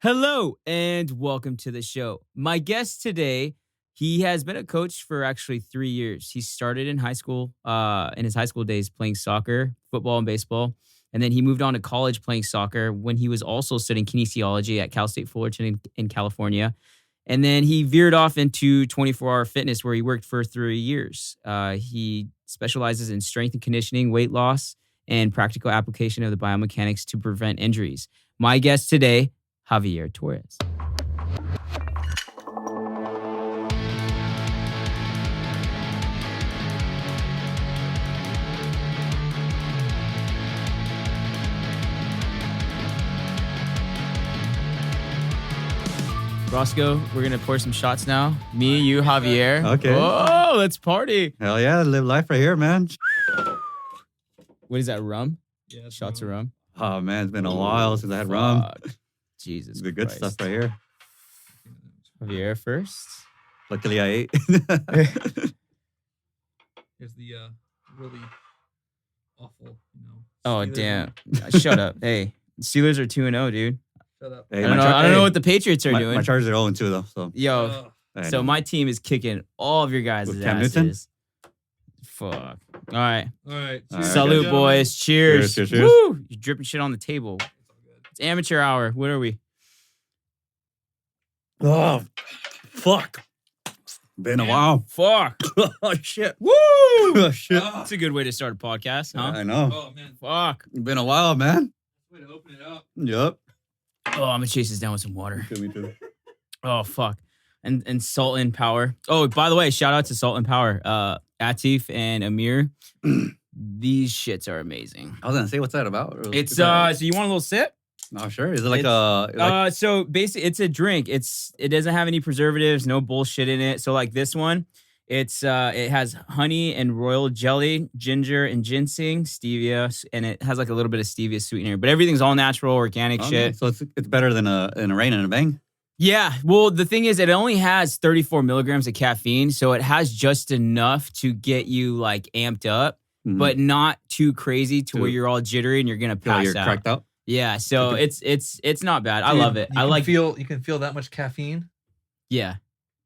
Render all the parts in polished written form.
Hello and welcome to the show. My guest today, he has been a coach for actually 3 years. He started in high school, in his high school days playing soccer, football, and baseball. And then he moved on to college playing soccer when he was also studying kinesiology at Cal State Fullerton in California. And then he veered off into 24-hour fitness where he worked for 3 years. He specializes in strength and conditioning, weight loss, and practical application of the biomechanics to prevent injuries. My guest today, Javier Torres. Roscoe, we're going to pour some shots now. Me, you, Javier. Okay. Oh, let's party. Hell yeah, live life right here, man. What is that, rum? Yeah, Shots of rum? Oh, man, it's been a while since I had rum. Jesus The good Christ. stuff right here. Javier first. Luckily, I ate. Here's the really awful, Oh, Steelers damn. one. Shut up. Hey, Steelers are 2-0, dude. Shut up. Hey, I don't know what the Patriots are doing. My Chargers are 0-2, though. So, Yo, I so know. my team is kicking all of your guys' With Cam Newton? asses. Fuck. All right. All right. All right, Salute, gentlemen. boys. Cheers. Cheers, cheers, cheers. Woo! You're dripping shit on the table. It's all good. It's amateur hour. What are we? Oh, fuck. Been a while. Fuck. Oh, shit. Woo! Oh, shit. That's a good way to start a podcast, huh? I know. Oh man, Fuck. Been a while, man. way to open it up. Yep. Oh, I'm gonna chase this down with some water. Me too. Oh, fuck. And Salt and Power. Oh, by the way, shout out to Salt and Power. Atif and Amir. These shits are amazing. I was going to say, what's that about? It's Is that- so you want a little sip? Oh, sure. Is it like It's- a... So basically it's a drink. It doesn't have any preservatives, no bullshit in it. So like this one, it has honey and royal jelly, ginger and ginseng, stevia, and it has like a little bit of stevia sweetener. But everything's all natural, organic Oh, shit. nice. So it's better than a rain and a bang? Yeah. Well, the thing is, it only has 34 milligrams of caffeine, so it has just enough to get you like amped up, Mhm. but not too crazy to where you're all jittery and you're gonna Feel like pass you're out. cracked out? Yeah. So Okay. it's not bad. I Dude, love it. I like. You can feel that much caffeine. Yeah.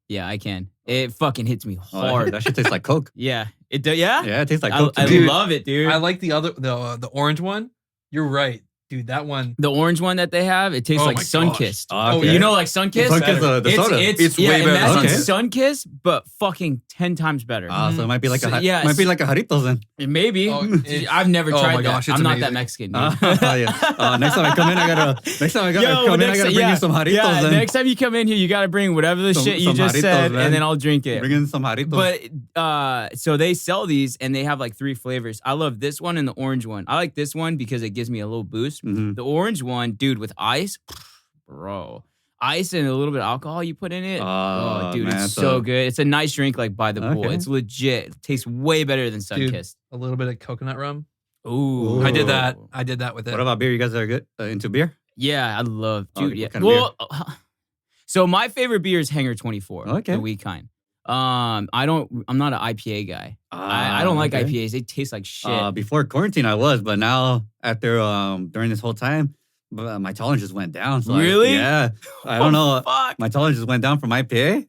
Yeah, I can. It fucking hits me Oh, hard. that shit tastes like Coke. Yeah. It does. Yeah. Yeah, it tastes like I, Coke. to I me. Dude, love it, dude. I like the orange one. You're right, dude. That one. The orange one that they have, it tastes Oh like my Sunkissed. gosh. Okay. You know, like Sunkissed. Sunkist, the soda. It's way better Imagine than Sunkissed, but fucking 10 times better. So it might be like So, a yes. might be like a Jarritos then. Maybe. Oh, it's- I've never oh tried my that. gosh, it's I'm not that amazing. Mexican, dude. Yeah. Next time I come in, I gotta bring you some Jarritos. yeah, then. next time you come in here, you got to bring whatever the shit you some just Jarritos, said, man. and then I'll drink it. Bring in some Jarritos. But so they sell these and they have like 3 flavors. I love this one and the orange one. I like this one because it gives me a little boost. Mhm. The orange one, dude, with ice, bro. Ice and a little bit of alcohol you put in it. Oh, dude, man, it's so good. It's a nice drink like by the pool. Okay. It's legit. It tastes way better than Dude. Sunkissed. A little bit of coconut rum. Ooh. I did that. I did that with it. What about beer? You guys are good into beer? Yeah, I love, Oh, dude. what Yeah. kind of Well, so my favorite beer is Hanger 24. Okay. The wheat kind. I'm not an IPA guy. I don't like IPAs. They taste like shit. Before quarantine, I was, but now after during this whole time, my tolerance just went down. So Really? I don't know. Fuck. My tolerance just went down from IPA.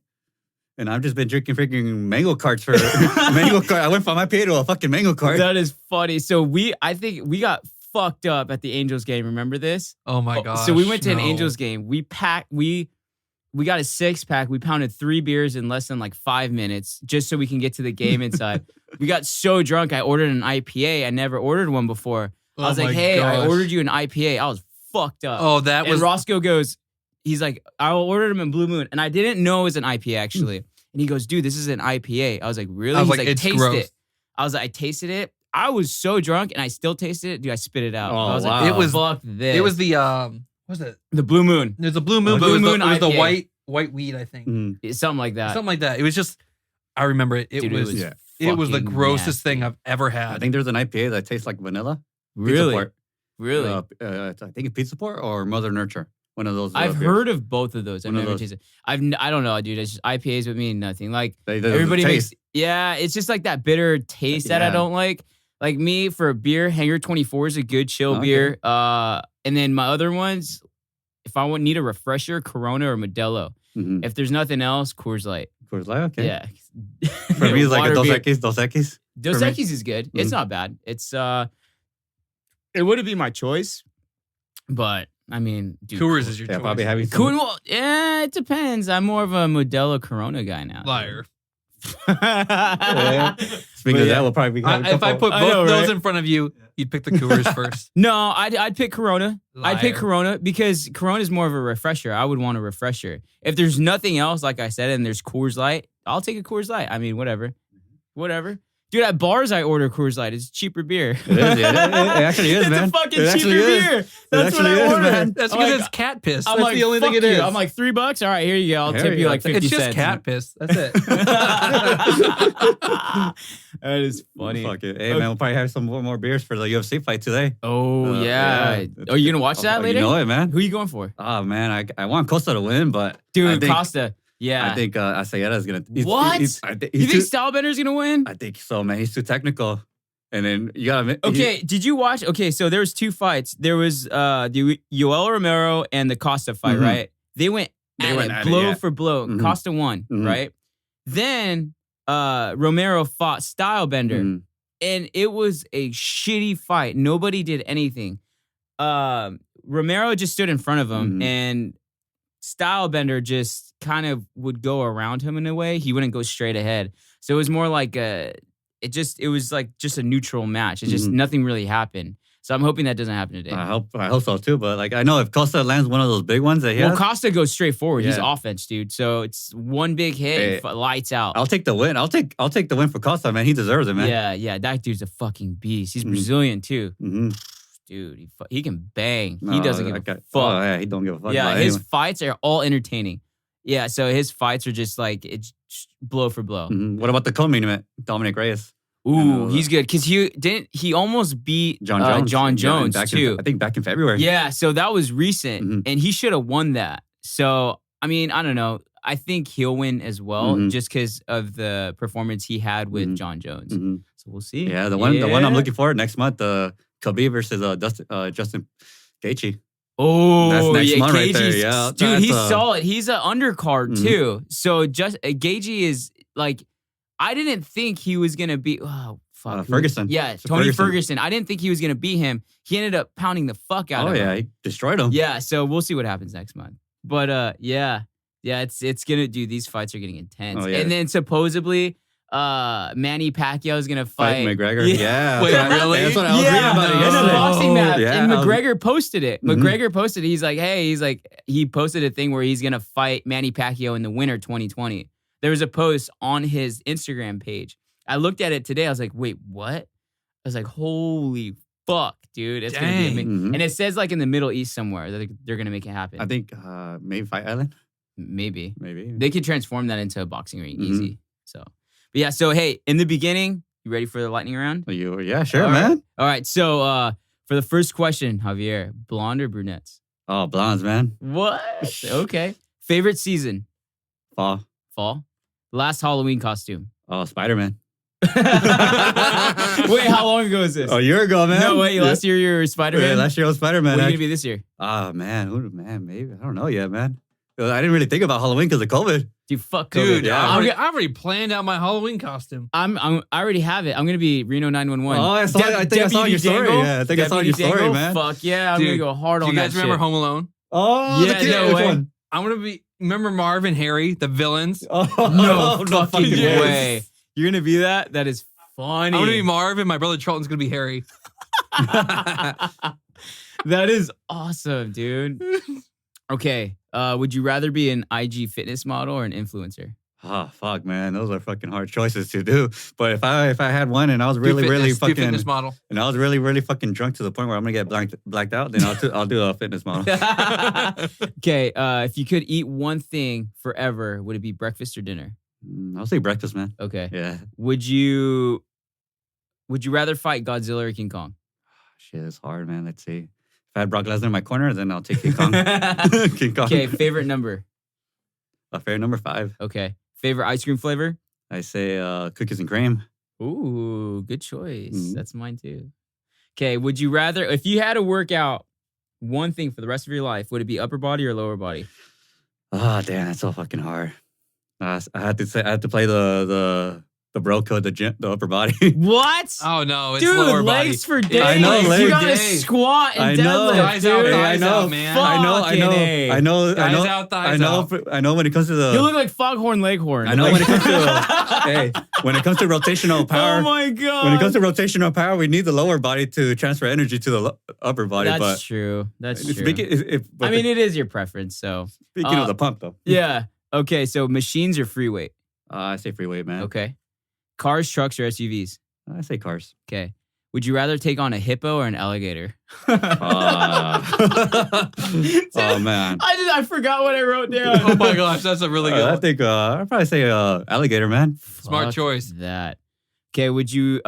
And I've just been drinking freaking mango carts for mango cart. I went from IPA to a fucking mango cart. That is funny. So I think we got fucked up at the Angels game. Remember this? Oh my gosh. So we went to an no. Angels game. We got a 6-pack. We pounded 3 beers in less than like 5 minutes just so we can get to the game inside. We got so drunk. I ordered an IPA. I never ordered one before. I was Oh like, my hey, I gosh. ordered you an IPA. I was fucked up. Oh, that And was. Roscoe goes, he's like, I ordered him in Blue Moon. And I didn't know it was an IPA actually. And he goes, dude, this is an IPA. I was like, really? I was He's like, it's taste gross. it. I was like, I tasted it. I was so drunk and I still tasted it. Dude, I spit it out. Oh, I was wow. like, It was- fuck this. It was the what was it? the Blue Moon. There's a blue moon, Oh, but Blue it was, Moon the, it was the IPA. white weed, I think. Mm. It's something like that. Something like that. It was just. I remember it. It Dude, was. yeah. It was the fucking grossest nasty. thing I've ever had. I think there's an IPA that tastes like vanilla. Pizza Really? Port. Really? I think it's Pizza Port or Mother Nurture. One of those. I've beers. heard of both of those. I've One of never those. tasted. I don't know, dude. It's just IPAs with me and nothing. Like They everybody taste. makes. Yeah, it's just like that bitter taste that I Yeah. don't like. Like me for a beer, Hanger 24 is a good chill Okay. beer. And then my other ones, if I need a refresher, Corona or Modelo. Mhm. If there's nothing else, Coors Light. Coors Light, okay. Yeah. For me, it's like a Water Dos beer. Equis. Dos Equis. Dos for me. Equis is good. It's Mhm. not bad. It's it wouldn't be my choice, but I mean, dude, Coors is your Yeah, choice. probably having some. Cool. Well, yeah, it depends. I'm more of a Modelo Corona guy now. Liar. Yeah. Speaking But of yeah. that, we'll probably be having a If I couple- put I both know, those right? in front of you, you'd pick the Coors first. No, I'd pick Corona. I'd pick Liar. Corona because Corona is more of a refresher. I would want a refresher. If there's nothing else, like I said, and there's Coors Light, I'll take a Coors Light. I mean, whatever. Dude, at bars I order Coors Light. It's cheaper beer. It is, yeah. It actually is, it's man. a fucking It cheaper actually is. beer. That's what actually I is, order. man. That's I'm because like- it's cat piss. I'm That's like, the only thing fuck it is. you. I'm like, $3. All right, here you go. I'll Here tip you you go. like 50 it's just cents. cat piss. That's it. That is funny. Fuck it. Hey, man, we'll probably have some more beers for the UFC fight today. Oh, yeah. yeah. Are you going to watch that later? You know it, man. Who are you going for? Oh, man, I want Costa to win, but Dude, I think, Costa. Yeah. I think Asayeta's going to. What? I think you think Stylebender's going to win? I think so, man. He's too technical. And then you got to. Okay, did you watch? Okay, so there was two fights. There was the Yoel Romero and the Costa fight, Mhm. right? They went They at went it, at it, blow yeah. for blow. Mhm. Costa won, Mhm. right? Then Romero fought Stylebender, Mhm. and it was a shitty fight. Nobody did anything. Romero just stood in front of him, Mhm. and Stylebender just kind of would go around him in a way. He wouldn't go straight ahead. So it was more like it was like just a neutral match. It's just Mhm. nothing really happened. So I'm hoping that doesn't happen today. I hope so too. But like I know if Costa lands one of those big ones that he Well, has, Costa goes straight forward. He's Yeah. offense, dude. So it's one big hit, Hey, lights out. I'll take the win. I'll take the win for Costa, man. He deserves it, man. Yeah. That dude's a fucking beast. He's Mhm. Brazilian too, Mm-hmm. dude. He can bang. He doesn't give a fuck. Oh, yeah, he don't give a fuck. Yeah, about his anyone. fights are all entertaining. Yeah, so his fights are just like it's blow for blow. Mhm. What about the co-main event? Dominic Reyes, Ooh, he's good because he almost beat John Jones. John Jones back too. I think back in February. Yeah, so that was recent, Mhm. and he should have won that. So I mean, I don't know. I think he'll win as well, Mhm. just because of the performance he had with Mhm. John Jones. Mhm. So we'll see. Yeah, the one I'm looking for next month, Khabib versus Justin Gaethje. Oh, That's next yeah, month right there, Gaethje's- yeah. dude, he's That's, solid. He's an undercard Mhm. too. So just Gaethje is like, I didn't think he was gonna be. Oh fuck, who- Ferguson. Yeah, It's Tony Ferguson. Ferguson. I didn't think he was gonna beat him. He ended up pounding the fuck out Oh of yeah, him. he destroyed him. Yeah, so we'll see what happens next month. But yeah, it's gonna do. These fights are getting intense. Oh, yeah. And then supposedly, Manny Pacquiao is gonna Fight fight McGregor. Yeah. Wait, really? That's what I was yeah, reading about it in a yesterday. boxing match. Yeah, and I was- McGregor posted it. Mhm. McGregor posted it. He's like, he posted a thing where he's gonna fight Manny Pacquiao in the winter 2020. There was a post on his Instagram page. I looked at it today. I was like, wait, what? I was like, holy fuck, dude. It's gonna be Dang. amazing. Mhm. And it says like in the Middle East somewhere that they're gonna make it happen. I think maybe Fight Island. Maybe. Maybe. They could transform that into a boxing ring Mhm. easy. So but yeah, so hey, in the beginning, you ready for the lightning round? Yeah, sure, All right. man. All right, so for the first question, Javier, blonde or brunettes? Oh, blondes, man. What? Okay. Favorite season? Fall. Fall. Last Halloween costume. Oh, Spider-Man. Wait, how long ago is this? A year ago, man. No, wait, last year you were Spider-Man? Yeah, last year I was Spider-Man. What are you going to be this year? Oh, man. Maybe. I don't know yet, man. I didn't really think about Halloween because of COVID. Dude, fuck Dude, COVID. yeah. I already planned out my Halloween costume. I already have it. I'm going to be Reno 911. Oh, I think I saw your story. Yeah, I think I saw your story, man. Fuck yeah, I'm Dude, going to go hard Do on you that guys remember shit. Home Alone? Oh, Yeah, the kid. no Which way. one? I'm gonna be. Remember Marv and Harry, the villains? Oh, No fucking yes. way. You're going to be that? That is funny. I'm gonna be Marv, and my brother Charlton's gonna be Harry. That is awesome, dude. Okay. Would you rather be an IG fitness model or an influencer? Oh, fuck, man. Those are fucking hard choices to do. But if I had one and I was Do really fitness fucking model. and I was really fucking drunk to the point where I'm gonna get blacked out, then I'll do a fitness model. Okay. If you could eat one thing forever, would it be breakfast or dinner? I'll say breakfast, man. Okay. Yeah. Would you rather fight Godzilla or King Kong? Shit, it's hard, man. Let's see. If I had Brock Lesnar in my corner, then I'll take King Kong. King Kong. Okay. Favorite number? Fair number 5. Okay. Favorite ice cream flavor? I say cookies and cream. Ooh, good choice. Mhm. That's mine too. Okay. Would you rather, if you had to work out one thing for the rest of your life, would it be upper body or lower body? Oh, damn, that's so fucking hard. I had to play the bro code, the upper body. What? Oh no, it's Dude, lower body. legs for days. I know, You legs. gotta Days. squat and I deadlift, know. Guys out, dude. guys I know, out, man. Fucking I know. Guys out, thighs out. I know when it comes to the. You look like Foghorn Leghorn. I know when it comes to when it comes to rotational power. Oh my god. When it comes to rotational power, we need the lower body to transfer energy to the upper body. That's but true. That's true. But I mean, it is your preference, so. speaking of the pump, though. Yeah. Okay, so machines or free weight? I say free weight, man. Okay. Cars, trucks, or SUVs? I say cars. Okay. Would you rather take on a hippo or an alligator? Oh man. I forgot what I wrote down. Oh my gosh, that's a really good I one. think I'd probably say alligator, man. Smart Fuck choice. That. Okay, would you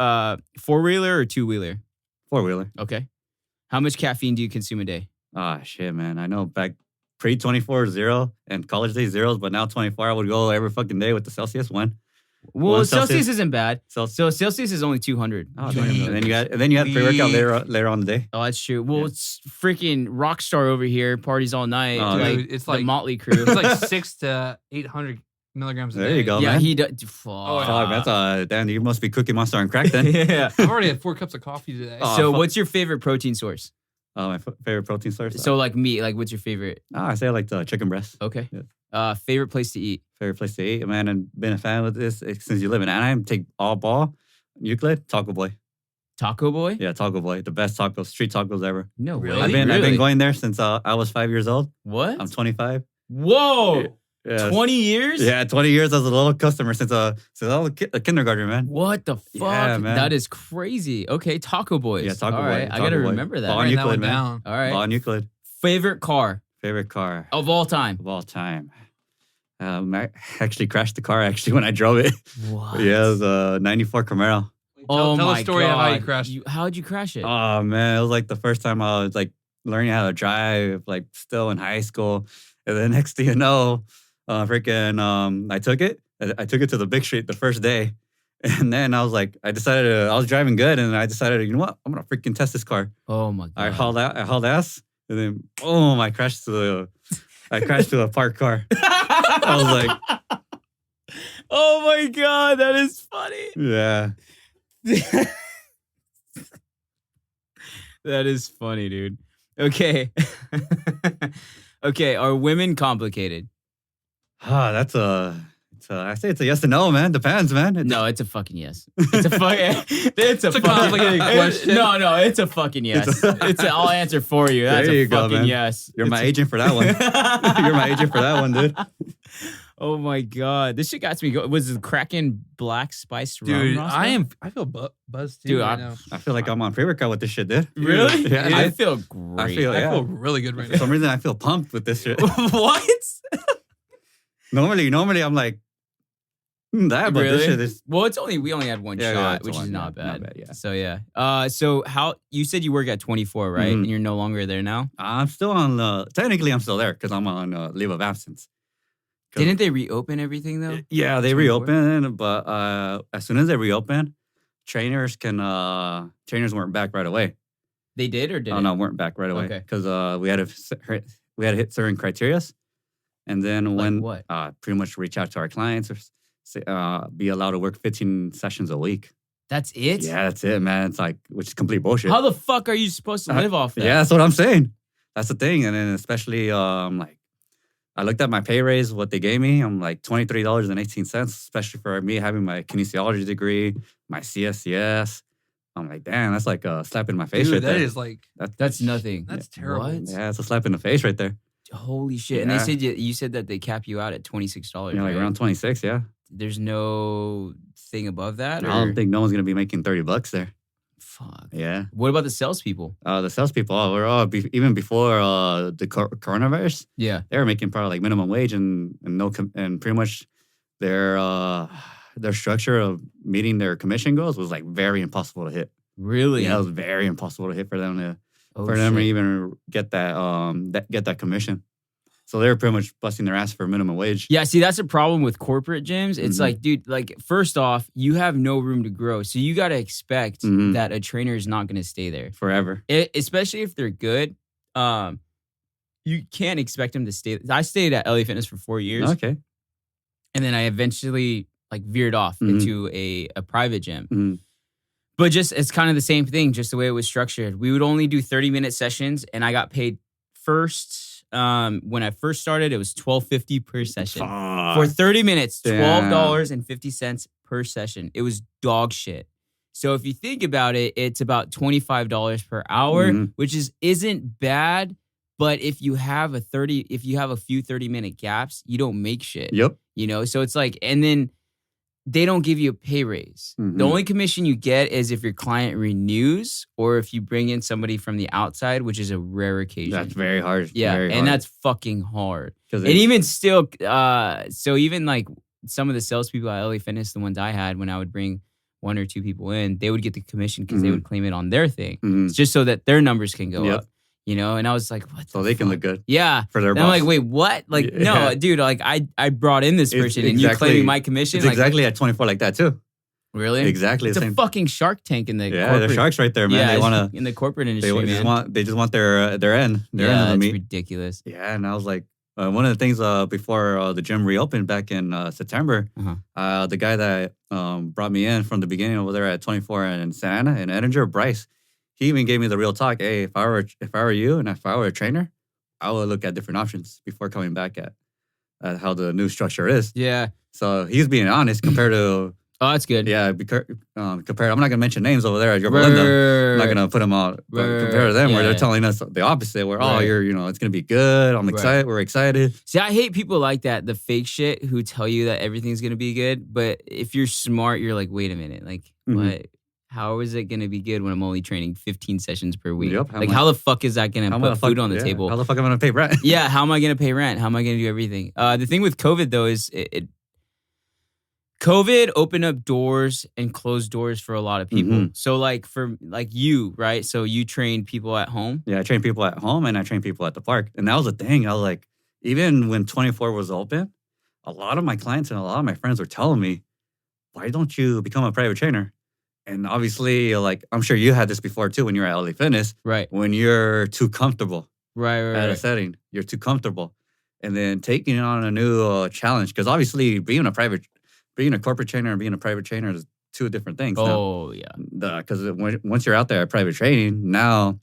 four-wheeler or two-wheeler? 4-wheeler. Okay. How much caffeine do you consume a day? Ah, shit, man. I know back pre-24 0 and college days zeros, but now 24 I would go every fucking day with the Celsius one. Well, One Celsius isn't bad. So Celsius is only 200. oh, damn. And then you had pre-workout later on the day. Oh, that's true. Well, Yeah. it's freaking Rockstar over here, parties all night. Oh, like, dude, it's the like- Motley crew. It's like 600 to 800 milligrams a day. There you go, yeah, man. he does. Oh, yeah. Fuck, that's damn, you must be Cookie Monster on crack then. Yeah. I've already had 4 cups of coffee today. Oh, So, fuck. what's your favorite protein source? My favorite protein source. So, like meat. Like, what's your favorite? I say I like the chicken breast. Okay. Yeah. Favorite place to eat? Favorite place to eat, man, and been a fan of this since you live in Anaheim. Take all ball, Euclid, Taco Boy. Taco Boy? Yeah, Taco Boy, the best tacos, street tacos ever. No Really? way. I've been Really? going there since I was 5 years old. What? I'm 25. Whoa. Yeah, 20 years? Yeah, 20 years as a little customer since I was a kindergarten, man. What the fuck? Yeah, man. That is crazy. Okay, Taco Boys. Yeah, Taco all Boy, right, I Taco gotta Boy. remember that. Ball Writing that Euclid, one man. down. All right. Ball Euclid, Favorite car favorite car of all time? of all time. I actually crashed the car when I drove it. What? Yeah, it was a 94 Camaro. Oh Tell my a story God. of how you crashed. How'd you crash it? Oh man, it was like the first time I was like learning how to drive, like still in high school. And then next thing you know, I took it. I took it to the big street the first day. And then I was like, I was driving good, and I decided, you know what? I'm gonna freaking test this car. Oh my God. I hauled ass, and then boom, I crashed to a parked car. I was like, Oh my God, that is funny. yeah. That is funny, dude. Okay. Okay, are women complicated? I say it's a yes and no, man. Depends, man. No, it's a fucking yes. It's a it's a fucking complicated question. No, it's a fucking yes. I'll answer for you. That's There a you go, fucking man. yes. You're my agent for that one. You're my agent for that one, dude. Oh my God, this shit got me going. Was it Kraken Black Spiced Rum? Dude, Roscoe? I feel buzzed too Dude, right I- now. I feel like I'm on pre-workout with this shit, dude. Really? Yeah, I dude. feel great. I feel- I yeah. feel really good right For now. some reason, I feel pumped with this shit. What? Normally, I'm like, that, but this shit is. Well, we only had one Yeah, yeah, shot, it's which one, is yeah, not bad. yeah. So yeah. So how you said you work at 24, right? Mhm. And you're no longer there now. I'm still on. Technically, I'm still there because I'm on leave of absence. 'Cause- Didn't they reopen everything though? Yeah, they 24? reopened, but as soon as they reopened, trainers weren't back right away. They did or didn't? Oh no, weren't back right away Okay. because we had to hit certain criterias, and then Like when what? pretty much reach out to our clients or be allowed to work 15 sessions a week. That's it? Yeah, that's it, man. It's like, which is complete bullshit. How the fuck are you supposed to live off that? Yeah, that's what I'm saying. That's the thing. And then especially, like, I looked at my pay raise, what they gave me. I'm like $23.18, especially for me having my kinesiology degree, my CSCS. I'm like, damn, that's like a slap in my face Dude, right that there. is like, That's nothing. that's terrible. What? Yeah, it's a slap in the face right there. Holy shit. And they Yeah. said you said that they cap you out at $26. You know, like right? around 26, yeah. There's no thing above that? I Or? don't think no one's going to be making $30 there. Fuck. Yeah. What about the salespeople? The salespeople, we're all, even before the coronavirus, Yeah. they were making probably like minimum wage and pretty much their structure of meeting their commission goals was like very impossible to hit. Really? Yeah, it was very impossible to hit for them to Oh, to shit. even get that commission. So they were pretty much busting their ass for minimum wage. Yeah, see, that's a problem with corporate gyms. It's Mhm. like, dude, like, first off, you have no room to grow. So you got to expect Mhm. that a trainer is not going to stay there. Forever. Especially if they're good. you can't expect him to stay. I stayed at LA Fitness for 4 years. Okay. And then I eventually like veered off into a private gym. Mhm. But just it's kind of the same thing, just the way it was structured. We would only do 30-minute sessions, and I got paid first. When I first started, it was $12.50 per session. For 30 minutes, $12.50 per session. It was dog shit. So if you think about it, it's about $25 per hour, which isn't bad. But if you have a few 30-minute gaps, you don't make shit. Yep. You know, so it's like, and then they don't give you a pay raise. The only commission you get is if your client renews or if you bring in somebody from the outside, which is a rare occasion. That's very hard. Yeah, very and hard. that's fucking hard. And It- even still, so even like some of the salespeople at LA Fitness, the ones I had, when I would bring 1 or 2 people in, they would get the commission because they would claim it on their thing. It's just so that their numbers can go up. You know, and I was like, what? So they can look good. Yeah. For their And boss. I'm like, wait, what? Like, no, dude, like I brought in this person and you claiming my commission? It's like, exactly at 24 like that too. Really? Exactly It's the a same. fucking Shark Tank in the Yeah, corporate. the sharks right there, man. They want to in the corporate industry, they just want their end. Their end of the it's meat. ridiculous. Yeah, and I was like, one of the things before the gym reopened back in September, the guy that brought me in from the beginning over there at 24 in Santa Ana and Edinger, Bryce, he even gave me the real talk. Hey, if I were you and if I were a trainer, I would look at different options before coming back at how the new structure is. Yeah. So he's being honest compared to. Oh, that's good. Yeah, compared. I'm not gonna mention names over there at your Belinda. I'm not gonna put them out. But compared to them, where they're telling us the opposite. Where it's gonna be good. I'm excited. We're excited. See, I hate people like that, the fake shit who tell you that everything's gonna be good. But if you're smart, you're like, wait a minute, like what? How is it gonna be good when I'm only training 15 sessions per week? Yep, how the fuck is that gonna put food on the table? How the fuck am I gonna pay rent? Yeah, how am I gonna pay rent? How am I gonna do everything? The thing with COVID though is COVID opened up doors and closed doors for a lot of people. So like for you, right? So you train people at home? Yeah, I train people at home and I train people at the park. And that was the thing. I was like, even when 24 was open, a lot of my clients and a lot of my friends were telling me, why don't you become a private trainer? And obviously, like, I'm sure you had this before too when you were at LA Fitness. Right. When you're too comfortable right. at a setting, you're too comfortable. And then taking on a new challenge, because obviously being a corporate trainer and being a private trainer is two different things. Oh, yeah. Because once you're out there at private training, now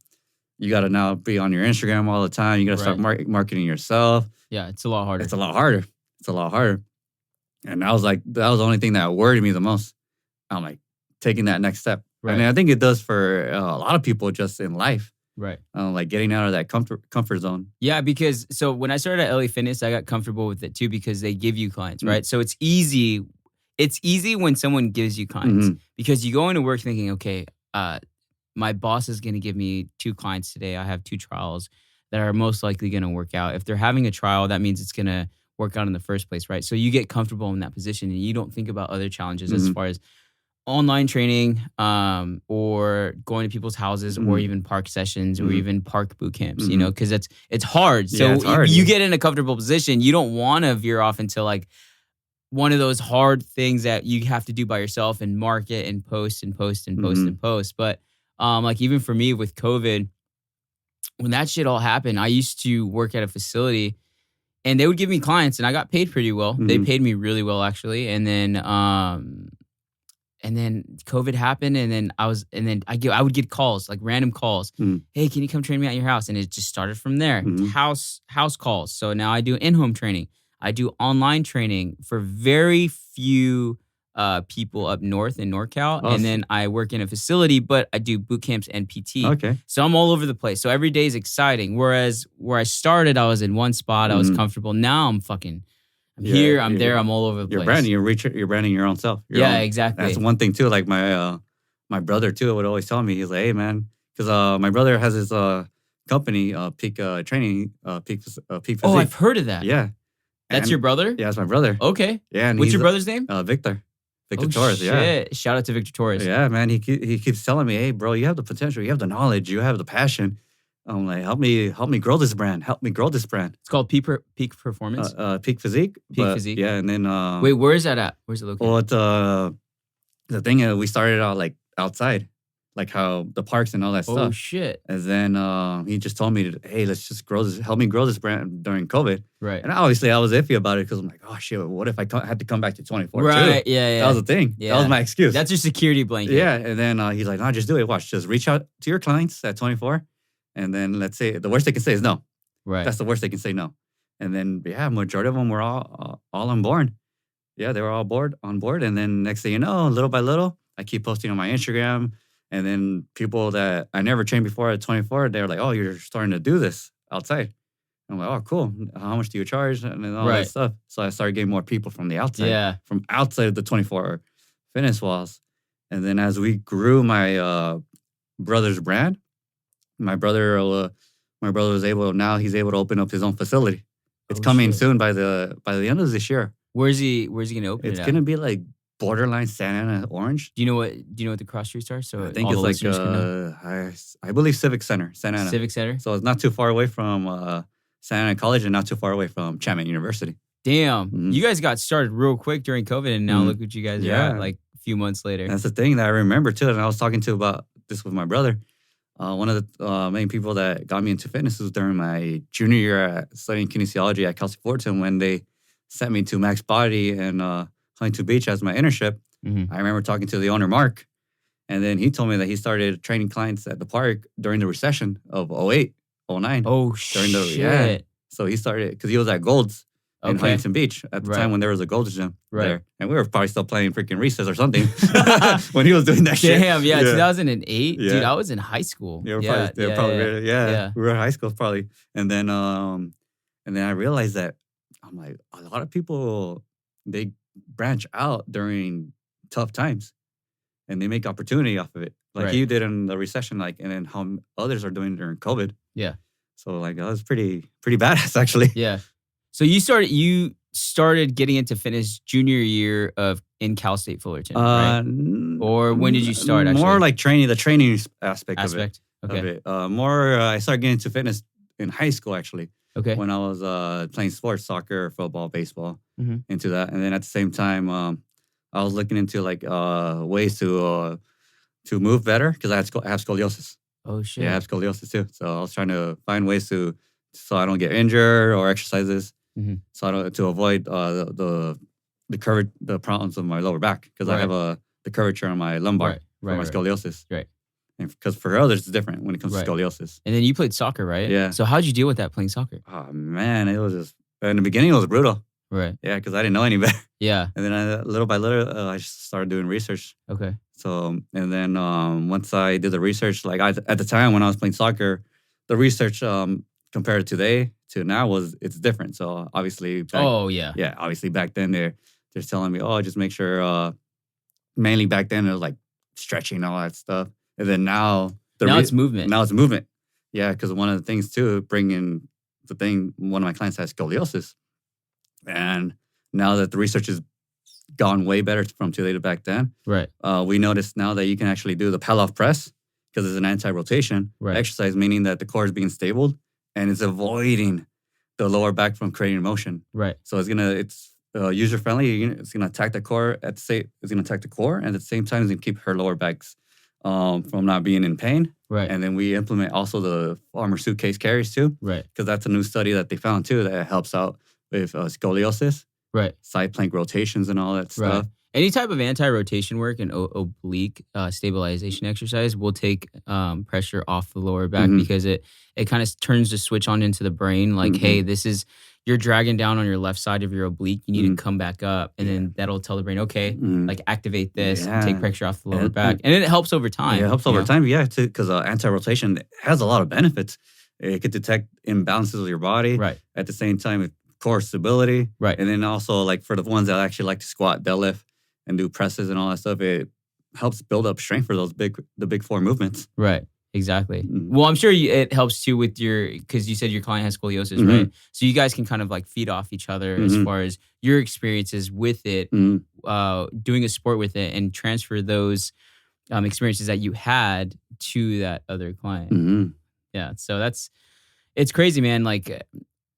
you got to now be on your Instagram all the time. You got to start marketing yourself. Yeah, it's a lot harder. It's a lot harder. And that was the only thing that worried me the most. I'm like, taking that next step. Right. And I think it does for a lot of people just in life. Right. Like getting out of that comfort zone. Yeah, because so when I started at LA Fitness, I got comfortable with it too because they give you clients, right? So it's easy. It's easy when someone gives you clients because you go into work thinking, okay, my boss is going to give me 2 clients today. I have 2 trials that are most likely going to work out. If they're having a trial, that means it's going to work out in the first place, right? So you get comfortable in that position and you don't think about other challenges as far as online training or going to people's houses or even park sessions or even park boot camps, you know, because it's hard. So it's hard, you get in a comfortable position. You don't want to veer off into like one of those hard things that you have to do by yourself and market and post and post and post and post. But like even for me with COVID, when that shit all happened, I used to work at a facility and they would give me clients and I got paid pretty well. They paid me really well actually. And then COVID happened, and then I would get calls, like random calls. Hey, can you come train me at your house? And it just started from there. House calls. So now I do in-home training. I do online training for very few people up north in NorCal, and then I work in a facility, but I do boot camps and PT. Okay. So I'm all over the place. So every day is exciting. Whereas where I started, I was in one spot. I was comfortable. Now I'm here, I'm there, I'm all over the place. You're branding your own self. Exactly. That's one thing too. Like my brother too would always tell me, he's like, hey man, because my brother has his company, Peak Training, Peak Physique. Oh, I've heard of that. Yeah. That's your brother? Yeah, that's my brother. Okay. Yeah. And what's your brother's name? Victor. Victor Oh, Torres. shit. Yeah. Shout out to Victor Torres. Yeah, man. He keeps telling me, hey, bro, you have the potential, you have the knowledge, you have the passion. I'm like, help me grow this brand. Help me grow this brand. It's called Peak Performance. Peak Physique. Physique. Yeah, and then wait, where is that at? Where's it located? Well, it's the thing we started out like outside, like how the parks and all that Oh stuff. shit. And then he just told me, hey, let's just help me grow this brand during COVID. Right. And obviously I was iffy about it because I'm like, oh shit, what if I had to come back to 24 Right. too? Yeah. That was the thing. Yeah. That was my excuse. That's your security blanket. Yeah. And then he's like, no, just do it. Watch, just reach out to your clients at 24. And then let's say the worst they can say is no. Right. That's the worst they can say no. And then, majority of them were all on board. Yeah, they were all on board. And then next thing you know, little by little, I keep posting on my Instagram. And then people that I never trained before at 24, they're like, oh, you're starting to do this outside. I'm like, oh, cool. How much do you charge? And then all that stuff. So I started getting more people from the outside, from outside of the 24 fitness walls. And then as we grew my brother's brand, my brother was he's able to open up his own facility. It's coming soon by the end of this year. Where's he gonna open it? It's gonna be like borderline Santa Ana Orange. Do you know what the cross streets are? So I think it's like I believe Civic Center, Santa Ana. Civic Center. So it's not too far away from Santa Ana College and not too far away from Chapman University. Damn, you guys got started real quick during COVID, and now look what you guys are at, like a few months later. That's the thing that I remember too, and I was talking about this with my brother. One of the main people that got me into fitness was during my junior year at studying kinesiology at Cal State Fullerton when they sent me to Max Body and Huntington Beach as my internship. I remember talking to the owner, Mark, and then he told me that he started training clients at the park during the recession of 08, 09. Oh, shit. So he started, because he was at Gold's in Huntington Beach at the time when there was a Gold's gym there. And we were probably still playing freaking recess or something when he was doing that shit. Damn, 2008? Yeah. Dude, I was in high school. We were in high school probably. And then I realized that I'm like, a lot of people, they branch out during tough times and they make opportunity off of it. Like you did in the recession, and then how others are doing during COVID. Yeah. So that was pretty badass actually. Yeah. So you started getting into fitness junior year in Cal State Fullerton, right? Or when did you start? Actually, more like the training aspect of it. Okay. I started getting into fitness in high school actually. Okay. When I was playing sports, soccer, football, baseball, into that, and then at the same time, I was looking into ways to move better because I have scoliosis. Oh shit! Yeah, I have scoliosis too. So I was trying to find ways so I don't get injured or exercises. So I don't, to avoid the problems of my lower back because I have the curvature on my lumbar for my scoliosis. Right. And because for others it's different when it comes to scoliosis. And then you played soccer, right? Yeah. So how'd you deal with that playing soccer? Oh man, it was just in the beginning it was brutal. Right. Yeah, because I didn't know any better. Yeah. And then little by little I just started doing research. Okay. So and then once I did the research, at the time when I was playing soccer, the research compared to today to now it's different. So obviously, obviously back then they're telling me, just make sure. Mainly back then it was like stretching and all that stuff, and then now it's movement. Now it's movement. Yeah, because one of the things too, bringing the thing. One of my clients has scoliosis, and now that the research has gone way better from today to back then, right? We noticed now that you can actually do the pull-off press because it's an anti-rotation exercise, meaning that the core is being stabled. And it's avoiding the lower back from creating motion. Right. So it's user friendly. It's gonna attack the core and at the same time it's gonna keep her lower backs from not being in pain. Right. And then we implement also the armor suitcase carries too. Right. Because that's a new study that they found too that helps out with scoliosis. Right. Side plank rotations and all that stuff. Any type of anti-rotation work and oblique stabilization exercise will take pressure off the lower back because it kind of turns the switch on into the brain. Like, hey, you're dragging down on your left side of your oblique. You need to come back up. And then that'll tell the brain, okay, activate this, take pressure off the lower back. And it helps over time. Yeah, it helps over time, because anti-rotation has a lot of benefits. It could detect imbalances of your body. Right. At the same time, core stability. Right. And then also, for the ones that actually like to squat, deadlift, and do presses and all that stuff, it helps build up strength for the big four movements. Right. Exactly. Well, I'm sure it helps too with because you said your client has scoliosis, right? So you guys can kind of feed off each other as far as your experiences with it, doing a sport with it, and transfer those experiences that you had to that other client. Yeah. So it's crazy, man.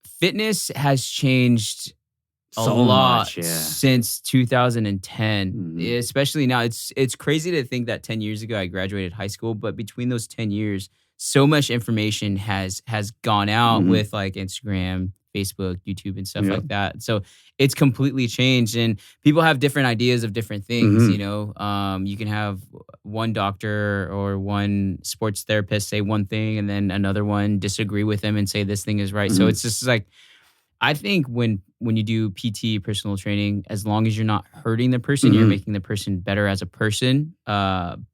Fitness has changed a So lot much, yeah. since 2010. Mhm. Especially now, it's crazy to think that 10 years ago I graduated high school, but between those 10 years, so much information has gone out Mhm. with like Instagram, Facebook, YouTube, and stuff Yep. like that. So it's completely changed, and people have different ideas of different things. Mhm. You know, you can have one doctor or one sports therapist say one thing, and then another one disagree with them and say this thing is right. So Mhm. it's just like, I think when you do PT, personal training, as long as you're not hurting the person, you're Mhm. making the person better as a person.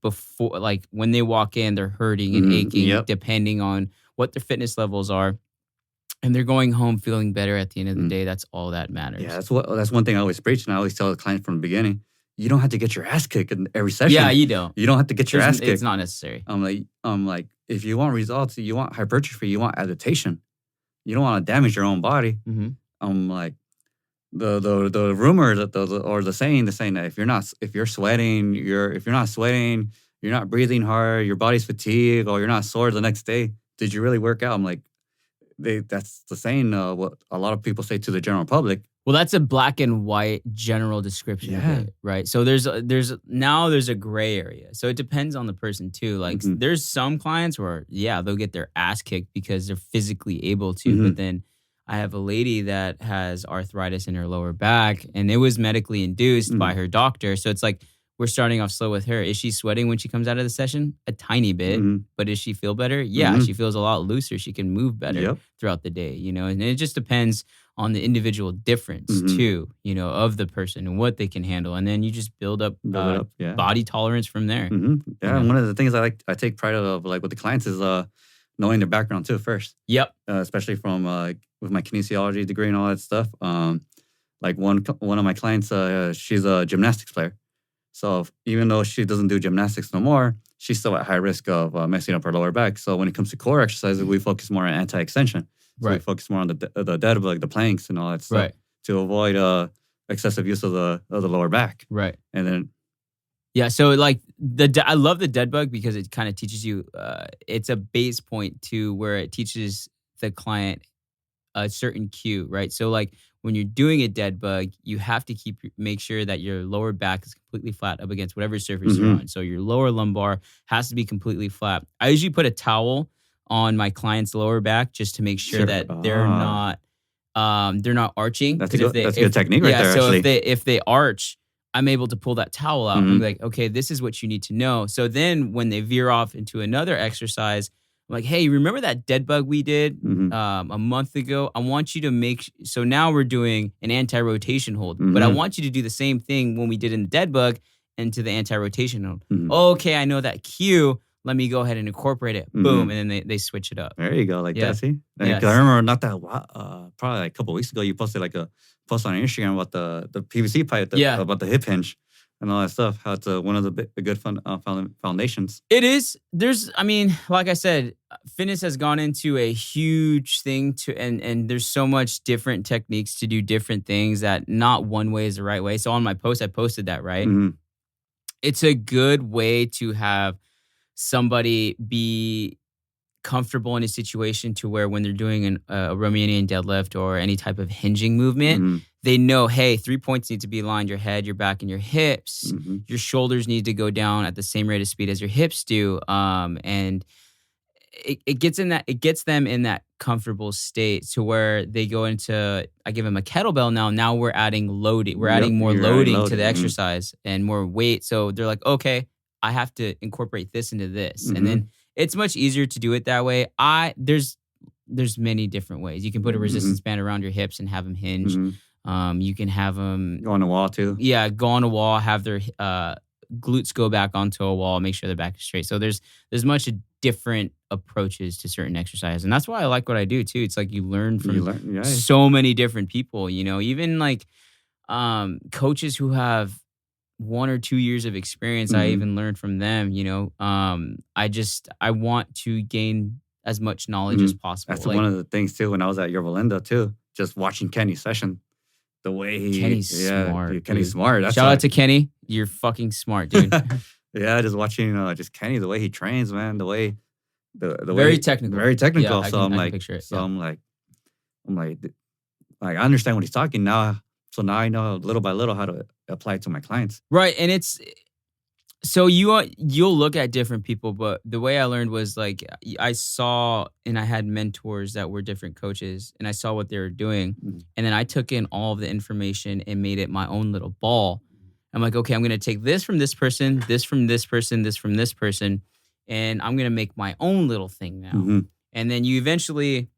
Before, like when they walk in, they're hurting and Mhm. aching, Yep. depending on what their fitness levels are, and they're going home feeling better at the end of the Mm. day. That's all that matters. Yeah, that's one thing I always preach, and I always tell the client from the beginning. You don't have to get your ass kicked in every session. Yeah, you don't. You don't have to get your ass kicked. It's not necessary. I'm like, if you want results, you want hypertrophy, you want adaptation. You don't want to damage your own body. Mhm. I'm like, the rumor that the saying that if you're sweating, if you're not sweating, you're not breathing hard, your body's fatigued, or you're not sore the next day. Did you really work out? I'm like, that's the saying. What a lot of people say to the general public. Well, that's a black and white general description Yeah. of it, right? So there's a gray area. So it depends on the person too. Like Mhm. there's some clients where they'll get their ass kicked because they're physically able to, Mhm. but then I have a lady that has arthritis in her lower back, and it was medically induced by her doctor. So it's like we're starting off slow with her. Is she sweating when she comes out of the session? A tiny bit. Mhm. But does she feel better? Yeah, Mhm. she feels a lot looser. She can move better Yep. throughout the day, and it just depends on the individual difference Mhm. too, of the person and what they can handle. And then you just build up, Build it up, yeah. body tolerance from there. Yeah, Yeah. and one of the things I take pride of, like with the clients, is knowing their background too first. Yep. Especially from with my kinesiology degree and all that stuff. Like one of my clients, she's a gymnastics player. So even though she doesn't do gymnastics no more, she's still at high risk of messing up her lower back. So when it comes to core exercises, we focus more on anti-extension. So we Right. focus more on the dead, like the planks and all that stuff, Right. to avoid excessive use of the lower back. Right. And then Yeah. So like I love the dead bug because it kind of teaches you, it's a base point to where it teaches the client a certain cue, right? So like when you're doing a dead bug, you have to make sure that your lower back is completely flat up against whatever surface you're Mhm. on. So your lower lumbar has to be completely flat. I usually put a towel on my client's lower back just to make sure Sure. that they're not arching. That's 'Cause a good technique right there, So actually. if they arch, I'm able to pull that towel out and Mhm. be like, okay, this is what you need to know. So then when they veer off into another exercise, I'm like, hey, remember that dead bug we did Mhm. a month ago? I want you to so now we're doing an anti-rotation hold, but I Mhm. want you to do the same thing when we did in the dead bug into the anti-rotation hold. Mhm. Okay, I know that cue. Let me go ahead and incorporate it. Boom. Mhm. And then they switch it up. There you go, like Yeah. that. See, like, Yes. I remember not that probably like a couple weeks ago, you posted like a post on Instagram about the PVC pipe, Yeah. about the hip hinge and all that stuff. How it's one of the good foundations. It is. Like I said, fitness has gone into a huge thing and there's so much different techniques to do different things that not one way is the right way. So on my post, I posted that, right? Mhm. It's a good way to have somebody be comfortable in a situation to where when they're doing a Romanian deadlift or any type of hinging movement, Mhm. they know, hey, 3 points need to be aligned: your head, your back, and your hips. Mhm. Your shoulders need to go down at the same rate of speed as your hips do. And it gets them in that comfortable state to where they go into, I give them a kettlebell now. Now we're adding loading. We're Yep, adding more you're adding loading to loading, the mhm. exercise and more weight. So they're like, okay, I have to incorporate this into this. Mhm. And then it's much easier to do it that way. There's many different ways. You can put a resistance band around your hips and have them hinge. Mhm. You can have them Go on the wall too. go on a wall, have their glutes go back onto a wall, make sure their back is straight. So there's much different approaches to certain exercises. And that's why I like what I do too. It's like you learn from Yeah. so many different people, even like coaches who have 1 or 2 years of experience. I Mhm. even learned from them, I want to gain as much knowledge as possible. That's one of the things too. When I was at Yorba Linda too, just watching Kenny's session, the way Kenny's smart. dude, Kenny's dude. smart. That's Shout why- out to Kenny. You're fucking smart, dude. Yeah, just watching just Kenny, the way he trains, man, the way Very way technical. very technical. Yeah, I so can- I'm I can like, picture it, so yeah. I'm like, I understand what he's talking now. So now I know little by little how to apply it to my clients. Right. And it's so you'll look at different people, but the way I learned was like I saw and I had mentors that were different coaches and I saw what they were doing. Mhm. And then I took in all of the information and made it my own little ball. I'm like, okay, I'm going to take this from this person, this from this person, this from this person, and I'm going to make my own little thing now. Mhm. And then you eventually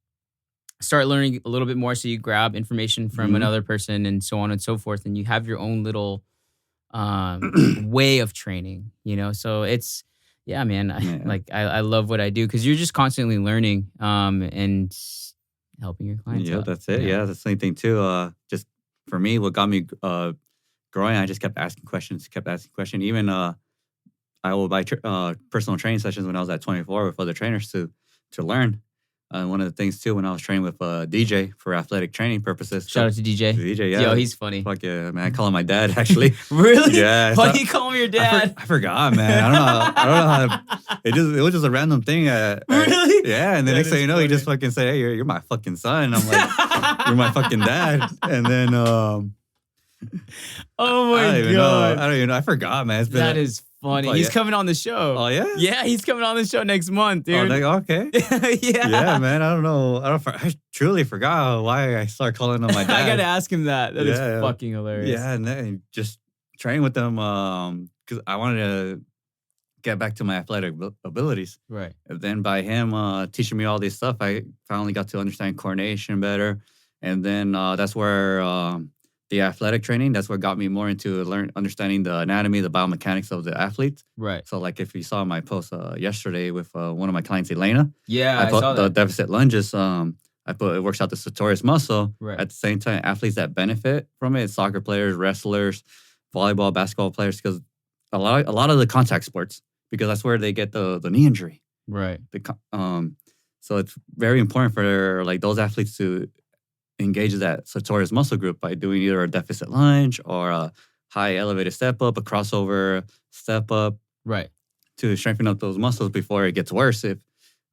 start learning a little bit more. So you grab information from Mhm. another person and so on and so forth. And you have your own little way of training, you know? So it's, yeah, man, I love what I do because you're just constantly learning and helping your clients Yeah, out. that's it. Yeah, that's the same thing too. Just for me, what got me growing, I just kept asking questions. Even I will buy personal training sessions when I was at 24 with other trainers to learn. One of the things too, when I was training with DJ for athletic training purposes. Shout out to DJ. DJ, yeah. Yo, he's funny. Fuck yeah, man. I call him my dad, actually. Really? Yeah. Why do you call him your dad? I forgot, man. I don't know how. It was just a random thing. Really? Yeah. And the That next thing is you know, he funny. just fucking say, "Hey, you're my fucking son." I'm like, "You're my fucking dad." And then, Oh I my don't even god, know. I don't even know. I forgot, man. It's been that is funny. Oh, He's yeah. coming on the show. Oh yeah. Yeah, he's coming on the show next month, Oh, dude. okay. Yeah. Yeah, man. I don't know. I truly forgot why I started calling him my dad. I gotta ask him that. That is Yeah. fucking hilarious. Yeah, and then just train with them because I wanted to get back to my athletic abilities. Right. And then by him teaching me all this stuff, I finally got to understand coordination better. And then that's where the athletic training, that's what got me more into understanding the anatomy, the biomechanics of the athletes. Right. So like if you saw my post yesterday with one of my clients, Elena, Yeah, I I put saw the that. deficit lunges. I put it works out the sartorius muscle. Right. At the same time, athletes that benefit from it, soccer players, wrestlers, volleyball, basketball players, because a lot of the contact sports, because that's where they get the knee injury. Right. So it's very important for like those athletes to engage that sartorius muscle group by doing either a deficit lunge or a high elevated step up, a crossover step up, Right. to strengthen up those muscles before it gets worse,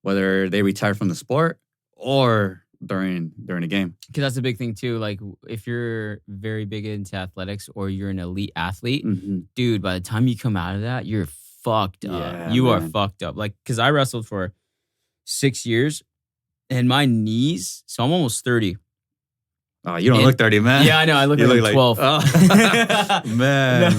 whether they retire from the sport or during the game. Because that's a big thing too. Like if you're very big into athletics or you're an elite athlete, Mm-hmm. dude, by the time you come out of that, you're fucked up. Yeah, You are man. fucked up. Like, because I wrestled for 6 years and my knees, so I'm almost 30. Oh, you don't And- look 30, man. Yeah, I know. I look You like look I'm 12. Oh, man.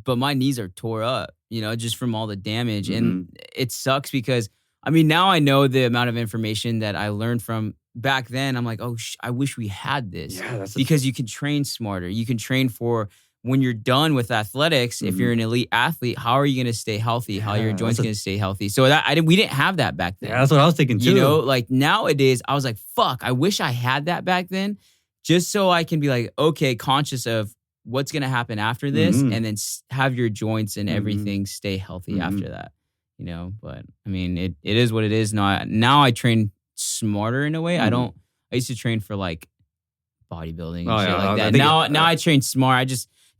But my knees are tore up, you know, just from all the damage. Mm-hmm. And it sucks because, I mean, now I know the amount of information that I learned from back then. I'm like, oh, I wish we had this. Yeah, that's Because you can train smarter. You can train for when you're done with athletics. If Mhm. you're an elite athlete, how are you going to stay healthy? How are your Yeah, joints that's a- going to stay healthy? So we didn't have that back then. yeah, that's what I was thinking too. You know, like nowadays, I was like, fuck, I wish I had that back then, just so I can be like, okay, conscious of what's going to happen after this, Mhm. and then have your joints and Mhm. everything stay healthy Mhm. after that, you know? But I mean, it is what it is. Now I train smarter in a way. Mhm. I used to train for like bodybuilding and Oh, shit yeah, like I that. think Now I train smart.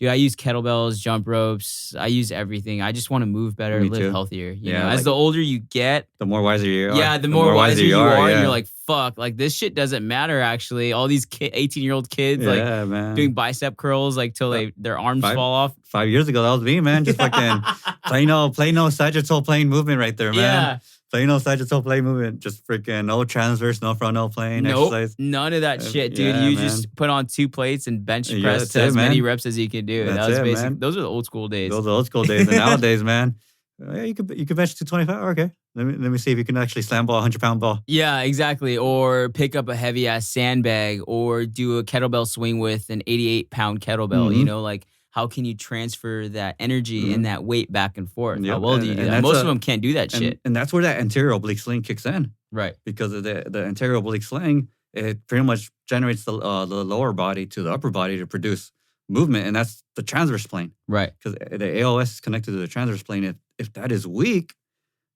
I use kettlebells, jump ropes. I use everything. I just want to move better, Me live too. healthier. You Yeah, know, as like- the older you get, The more wiser you are. yeah, the more wiser you are, and yeah. you're like, fuck, like this shit doesn't matter actually. All these 18-year-old kids like Yeah, man. doing bicep curls like till their arms Five- fall off. 5 years ago, that was me, man. Just fucking plain sagittal plane movement right there, man. Yeah. Plain sagittal plane movement. Just freaking no transverse, no frontal plane Nope, exercise. none of that shit, dude. yeah, you man. just put on 2 plates and bench Yeah, press that's to it, as many man. reps as you can do. That's That was it, basic. man. Those are the old school days. Those are old school days. And nowadays, man, yeah, you could bench 225. Okay, let me see if you can actually slam ball 100-pound ball. Yeah, exactly. Or pick up a heavy ass sandbag or do a kettlebell swing with an 88-pound kettlebell. Mhm. You know, like how can you transfer that energy Mhm. and that weight back and forth? How Yep, well do you do and that? that's Most a- of them can't do that shit. And that's where that anterior oblique sling kicks in, Right. because of the anterior oblique sling. It pretty much generates the lower body to the upper body to produce movement, and that's the transverse plane. Right. Because the AOS is connected to the transverse plane. If that is weak,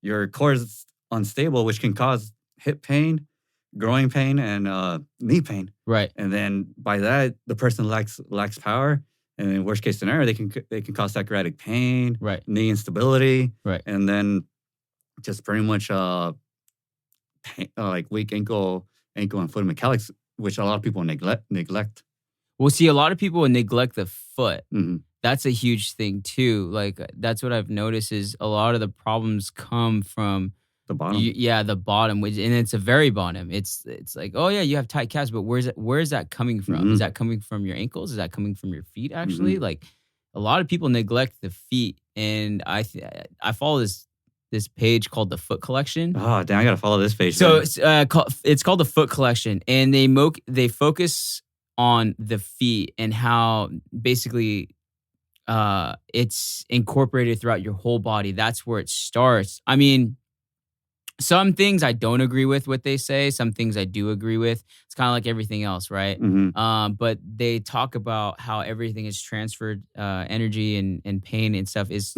your core is unstable, which can cause hip pain, growing pain, and knee pain. Right. And then by that, the person lacks power. And in worst case scenario, they can cause sacroiliac pain, Right. knee instability, Right. and then just pretty much pain, like weak ankle and foot mechanics which a lot of people neglect. Well, see, a lot of people neglect the foot. Mhm. That's a huge thing too. Like that's what I've noticed is a lot of the problems come from The bottom. the bottom, and it's a very bottom. It's like, oh yeah, you have tight calves, but where's that coming from? Is that coming from your ankles? Is that coming from your feet? Actually, like a lot of people neglect the feet, and I follow this page called the Foot Collection. Oh, damn! I gotta follow this page. So it's called the Foot Collection, and they focus on the feet and how basically it's incorporated throughout your whole body. That's where it starts. I mean, some things I don't agree with what they say. Some things I do agree with. It's kind of like everything else, right? But they talk about how everything is transferred, energy and pain and stuff is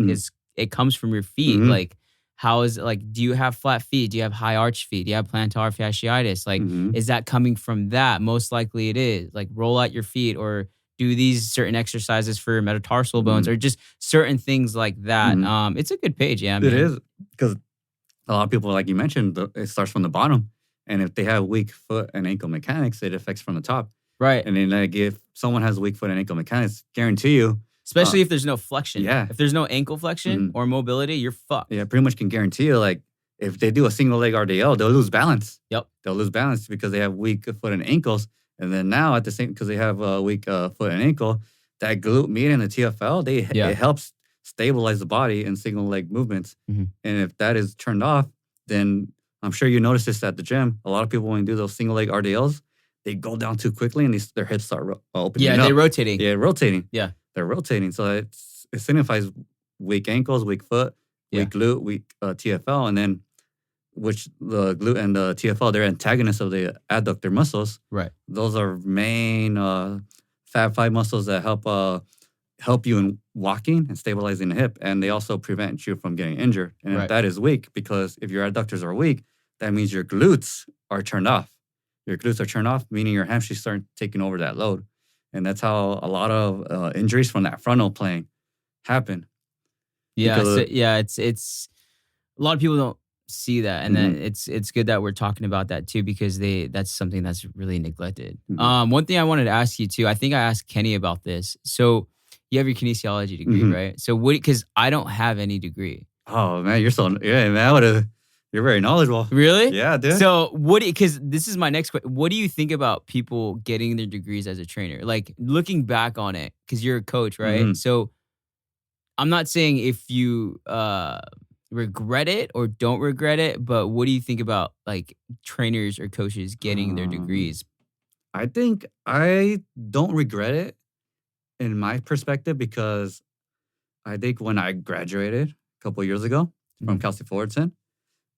it comes from your feet. Like, how is it, like, do you have flat feet? Do you have high arch feet? Do you have plantar fasciitis? Like, is that coming from that? Most likely it is. Like, roll out your feet or do these certain exercises for metatarsal bones or just certain things like that. It's a good page, yeah. It is, because a lot of people, like you mentioned, it starts from the bottom. And if they have weak foot and ankle mechanics, it affects from the top. Right. And then like if someone has weak foot and ankle mechanics, guarantee you. Especially if there's no flexion. Yeah. If there's no ankle flexion or mobility, you're fucked. Yeah, pretty much can guarantee you, like, if they do a single leg RDL, they'll lose balance. Yep. They'll lose balance because they have weak foot and ankles. And then now at the same, because they have a weak foot and ankle, that glute median and the TFL, it helps stabilize the body in single leg movements. And if that is turned off, then I'm sure you notice this at the gym. A lot of people, when they do those single leg RDLs, they go down too quickly and their hips start opening up. Yeah, they're rotating. Yeah, rotating. Yeah. They're rotating. So it signifies weak ankles, weak foot, weak glute, weak TFL. And then, which the glute and the TFL, they're antagonists of the adductor muscles. Right. Those are main Fab 5 muscles that help you in walking and stabilizing the hip. And they also prevent you from getting injured. And if that is weak, because if your adductors are weak, that means your glutes are turned off. Your glutes are turned off, meaning your hamstrings start taking over that load. And that's how a lot of injuries from that frontal plane happen. Yeah, it's a lot of people don't see that, and then it's good that we're talking about that too, because that's something that's really neglected. One thing I wanted to ask you too, I think I asked Kenny about this. So you have your kinesiology degree, right? So because I don't have any degree. Oh man, you're very knowledgeable. Really? Yeah, dude. So because this is my next question. What do you think about people getting their degrees as a trainer? Like looking back on it, because you're a coach, right? So I'm not saying if you regret it or don't regret it, but what do you think about like trainers or coaches getting their degrees? I think I don't regret it in my perspective, because I think when I graduated a couple of years ago from Cal State Fullerton,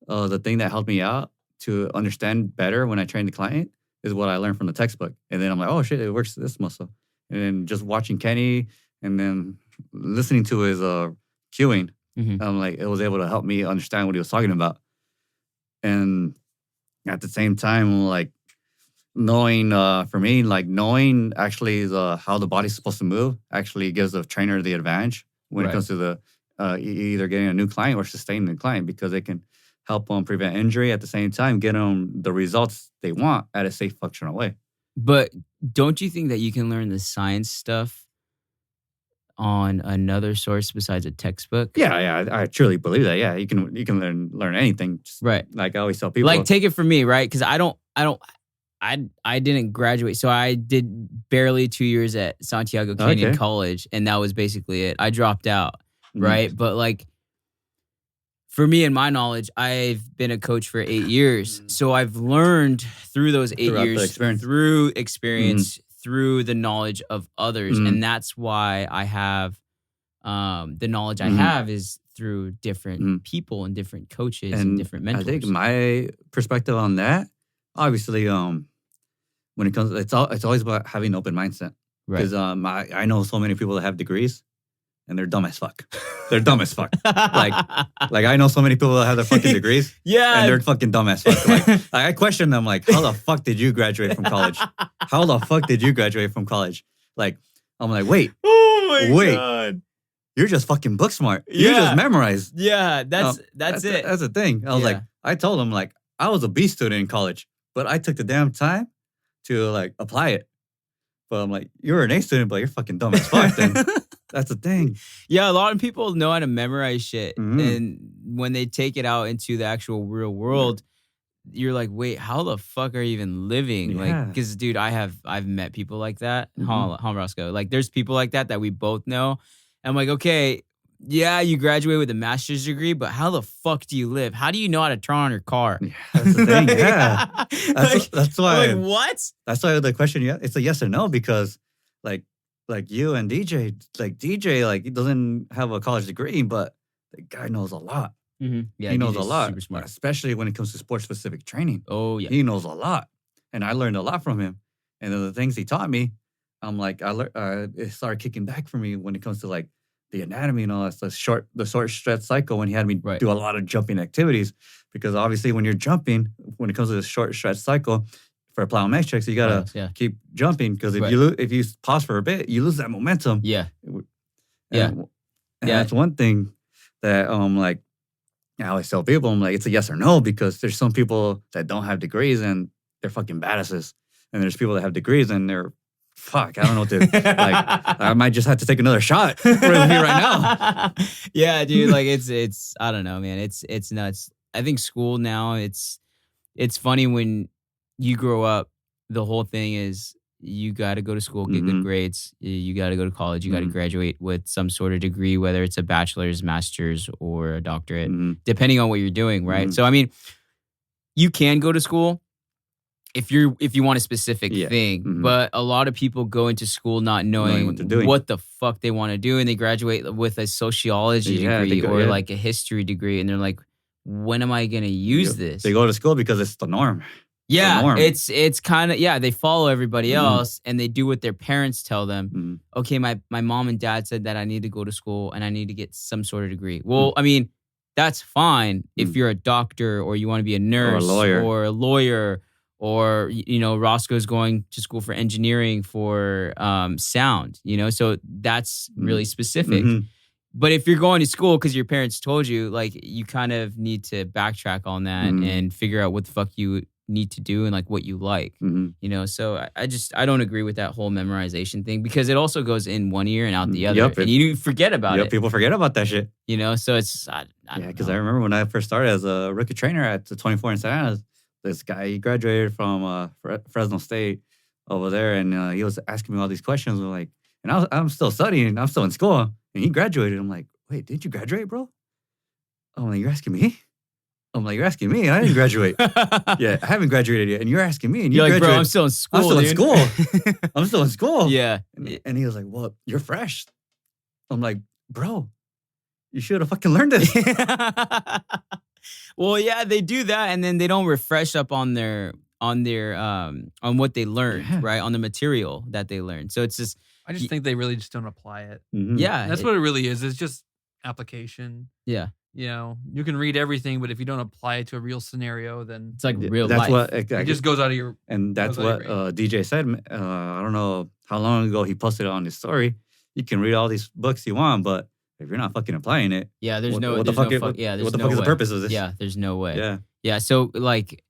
the thing that helped me out to understand better when I trained the client is what I learned from the textbook. And then I'm like, oh shit, it works this muscle. And then just watching Kenny and then listening to his cueing, I'm like, it was able to help me understand what he was talking about. And at the same time, like knowing, for me, like knowing actually how the body's supposed to move actually gives the trainer the advantage when it comes to the either getting a new client or sustaining the client, because they can help them prevent injury at the same time, get them the results they want at a safe, functional way. But don't you think that you can learn the science stuff on another source besides a textbook? Yeah, I truly believe that. Yeah, you can learn anything. Just, right. Like I always tell people. Like take it from me, right? Because I didn't graduate. So I did barely 2 years at Santiago Canyon College, and that was basically it. I dropped out, right? But like, for me and my knowledge, I've been a coach for 8 years. So I've learned through those 8 years, through experience, through the knowledge of others. And that's why I have the knowledge I have is through different people and different coaches and different mentors. I think my perspective on that, obviously, when it comes, it's always about having an open mindset. Because I know so many people that have degrees, and they're dumb as fuck. They're dumb as fuck. Like I know so many people that have their fucking degrees. Yeah. And they're fucking dumb as fuck. Like, I question them, like, how the fuck did you graduate from college? How the fuck did you graduate from college? Like, I'm like, wait. Oh my God. You're just fucking book smart. You just memorized. Yeah, that's it. That's the thing. I was like, I told them, like, I was a B student in college, but I took the damn time to like apply it. But I'm like, you're an A student, but you're fucking dumb as fuck. Then that's the thing. Yeah, a lot of people know how to memorize shit, Mhm. and when they take it out into the actual real world, you're like, wait, how the fuck are you even living? Yeah. Like, because dude, I've met people like that. Mhm. Huh, Roscoe? Like, there's people like that we both know. I'm like, okay, yeah, you graduate with a master's degree, but how the fuck do you live? How do you know how to turn on your car? Yeah, that's the thing. Yeah, that's why. I'm like, what? That's why the question, yeah, it's a yes or no because, like you and DJ, like he doesn't have a college degree, but the guy knows a lot. Yeah, He knows a DJ's lot, super smart. especially when it comes to sports specific training. Oh yeah. He knows a lot, and I learned a lot from him. And then the things he taught me, I'm like, it started kicking back for me when it comes to like the anatomy and all that. The short stretch cycle when he had me Right. do a lot of jumping activities, because obviously when you're jumping, when it comes to the short stretch cycle for plyometrics, you gotta Yeah. keep jumping because if Right. if you pause for a bit, you lose that momentum. Yeah. And, Yeah. and Yeah. that's one thing that like I always tell people, I'm like, it's a yes or no, because there's some people that don't have degrees and they're fucking badasses. And there's people that have degrees and they're, fuck, I don't know what to, like, I might just have to take another shot right here right now. Yeah, dude, like it's I don't know, man. It's nuts. I think school now, it's funny when you grow up, the whole thing is you got to go to school, get good Mhm. grades. You got to go to college. You got to Mhm. graduate with some sort of degree, whether it's a bachelor's, master's, or a doctorate, Mhm. depending on what you're doing, right? Mhm. So, I mean, you can go to school if you want a specific Yeah. thing, Mhm. but a lot of people go into school not knowing what they're doing. what the fuck they want to do, and they graduate with a sociology Yeah, they degree go- or yeah. like a history degree, and they're like, when am I going to use this? They go to school because it's the norm. Yeah, norm. it's kind of, yeah, they follow everybody Mhm. else and they do what their parents tell them. Mhm. Okay, my mom and dad said that I need to go to school and I need to get some sort of degree. Well, I mean, that's fine if you're a doctor or you want to be a nurse lawyer. or a lawyer, or you know, Roscoe's going to school for engineering for sound, you know, so that's really specific. Mhm. But if you're going to school because your parents told you, like, you kind of need to backtrack on that Mhm. and figure out what the fuck you need to do and like what you like, Mhm. you know? So I don't agree with that whole memorization thing, because it also goes in one ear and out the other, Yep, and you forget about it, People forget about that shit. you know? So it's, I Yeah, don't because know. I remember when I first started as a rookie trainer at the 24 in Santa Ana, this guy, he graduated from Fresno State over there, and he was asking me all these questions. I'm like, and I'm still studying, I'm still in school, and he graduated. I'm like, wait, did you graduate, bro? I'm like, you're asking me? I'm like, you're asking me, and I didn't graduate. Yeah, I haven't graduated yet, and you're asking me, and you You're like, bro, graduated. I'm still in school. I'm still in dude." school. I'm still in school. Yeah. And he was like, well, you're fresh. I'm like, bro, you should have fucking learned this. Well, yeah, they do that, and then they don't refresh up on on what they learned, Yeah. right? On the material that they learned. So it's just, I just think they really just don't apply it. Mhm. yeah, That's what it really is. It's just application. yeah. You know, you can read everything, but if you don't apply it to a real scenario, then It's like Yeah, real that's life. what it just goes out of your. and that's Goes out what of DJ said. I don't know how long ago he posted it on his story. You can read all these books you want, but if you're not fucking applying it, Yeah, there's what no. the there's fuck no is- fuck, yeah, there's what the no fuck is the way. purpose of this? Yeah, there's no way. Yeah. Yeah, so like,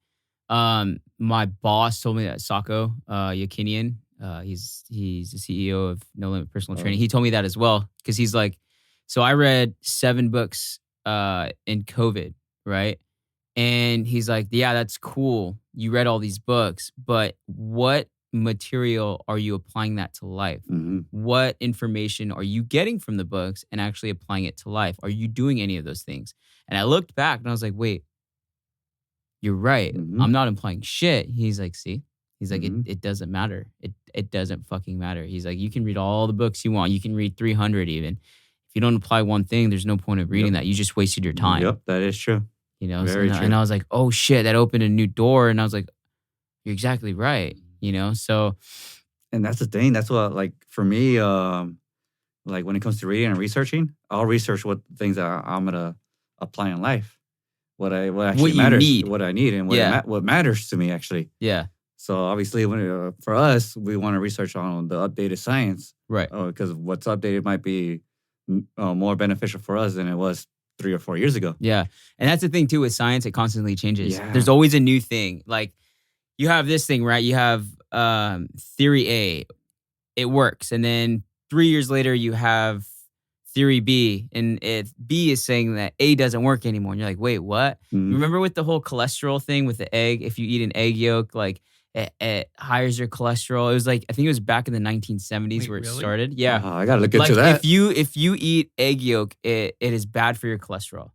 my boss told me that Sako Yakinian, he's the CEO of No Limit Personal Oh. Training. He told me that as well, because he's like, so I read 7 books in COVID, right? And he's like, yeah, that's cool. You read all these books, but what material are you applying that to life? Mhm. What information are you getting from the books and actually applying it to life? Are you doing any of those things? And I looked back and I was like, wait, you're right. Mhm. I'm not implying shit. He's like, see? He's like, Mhm. it doesn't matter. It doesn't fucking matter. He's like, you can read all the books you want. You can read 300 even. If you don't apply one thing, there's no point of reading that. You just wasted your time. Yep, that is true. You know? Very and true. I was like, oh shit, that opened a new door. And I was like, you're exactly right. You know? So And that's the thing. That's what, like, for me, like when it comes to reading and researching, I'll research what things that I'm gonna apply in life. What actually you matters, need. what I need, and Yeah. what matters to me actually. yeah. So obviously, when for us, we want to research on the updated science, Right. because what's updated might be more beneficial for us than it was 3 or 4 years ago. Yeah. And that's the thing too with science, it constantly changes. Yeah. There's always a new thing. Like, you have this thing, right? You have theory A, it works, and then 3 years later you have theory B, and B is saying that A doesn't work anymore, and you're like, wait, what? Mhm. Remember with the whole cholesterol thing with the egg? If you eat an egg yolk, like it highes your cholesterol. It was like, I think it was back in the 1970s Wait, where it really? started. Yeah. I gotta look Like into that. if you eat egg yolk, it is bad for your cholesterol.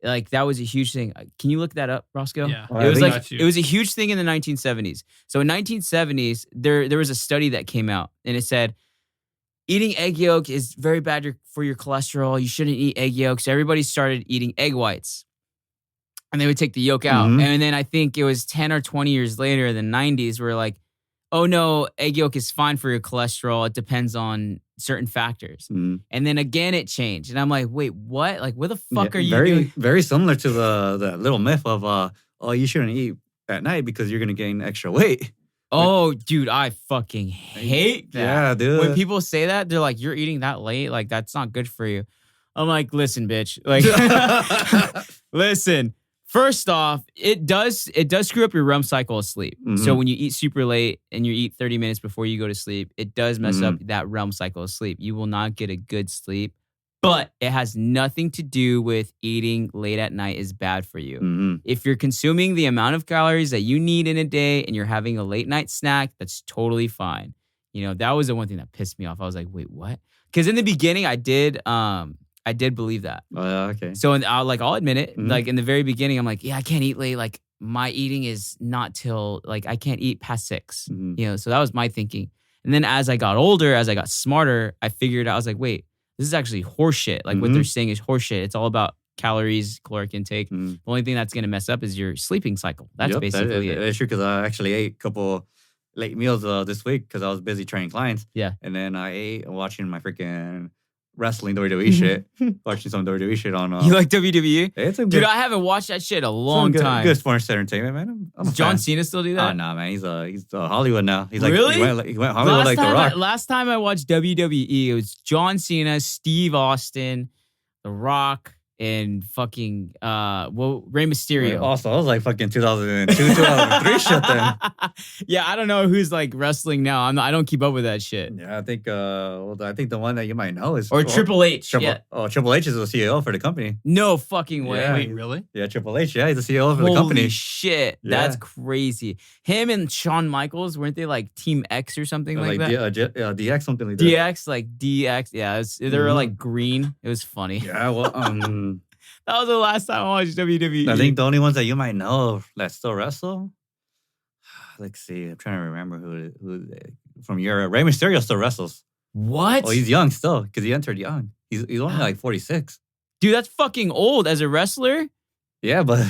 Like that was a huge thing. Can you look that up, Roscoe? Yeah. I It was think- like it was a huge thing in the 1970s. So in 1970s, there was a study that came out and it said eating egg yolk is very bad for your cholesterol. You shouldn't eat egg yolk. So everybody started eating egg whites. And they would take the yolk out. Mhm. And then I think it was 10 or 20 years later in the 90s where like, oh no, egg yolk is fine for your cholesterol. It depends on certain factors. Mhm. And then again it changed. And I'm like, wait, what? Like, what the fuck Yeah, are you very, doing? Very similar to the little myth of oh, you shouldn't eat at night because you're gonna gain extra weight. Oh, dude, I fucking hate that. Yeah, dude. When people say that, they're like, you're eating that late? Like, that's not good for you. I'm like, listen, bitch. Like, listen. First off, it does screw up your REM cycle of sleep. So Mhm. when you eat super late and you eat 30 minutes before you go to sleep, it does mess up Mm-hmm. that REM cycle of sleep. You will not get a good sleep, but it has nothing to do with eating late at night is bad for you. Mhm. If you're consuming the amount of calories that you need in a day and you're having a late night snack, that's totally fine. You know, that was the one thing that pissed me off. I was like, wait, what? Because in the beginning, I did believe that. Oh, yeah, okay. So I'll admit it. Mhm. Like in the very beginning, I'm like, yeah, I can't eat late. Like my eating is not till like I can't eat past 6. Mhm. You know, so that was my thinking. And then as I got older, as I got smarter, I figured out, I was like, wait, this is actually horseshit. Like what Mhm. they're saying is horseshit. It's all about calories, caloric intake. Mhm. The only thing that's going to mess up is your sleeping cycle. That's Yep, basically it. That's true because I actually ate a couple late meals this week because I was busy training clients. Yeah. And then I ate watching my freaking wrestling WWE shit. Watching some WWE shit on. You like WWE? It's some Dude, good, I haven't watched that shit in a some long good, time. Good sports entertainment, man. I'm a Does John fan. Cena still do Oh that? no, man. He's Hollywood now. He's like Really? he went Hollywood like The Rock. Last time I watched WWE, it was John Cena, Steve Austin, The Rock, and fucking Rey Mysterio. Also, I was like fucking 2002, 2003 shit then. Yeah, I don't know who's like wrestling now. I don't keep up with that shit. Yeah, I think I think the one that you might know is Or Triple H. Yeah. Triple H is the CEO for the company. No fucking way. Yeah. Wait, really? Yeah, Triple H. Yeah, he's the CEO for Holy the company. shit. Yeah. That's crazy. Him and Shawn Michaels, weren't they like Team X or something like that? DX, something like that. DX, like DX. Yeah, they were Mhm. like green. It was funny. Yeah, well, That was the last time I watched WWE. I think the only ones that you might know that still wrestle. Let's see. I'm trying to remember who from your Rey Mysterio still wrestles. What? Oh, he's young still because he entered young. He's only like 46. Dude, that's fucking old as a wrestler. Yeah, but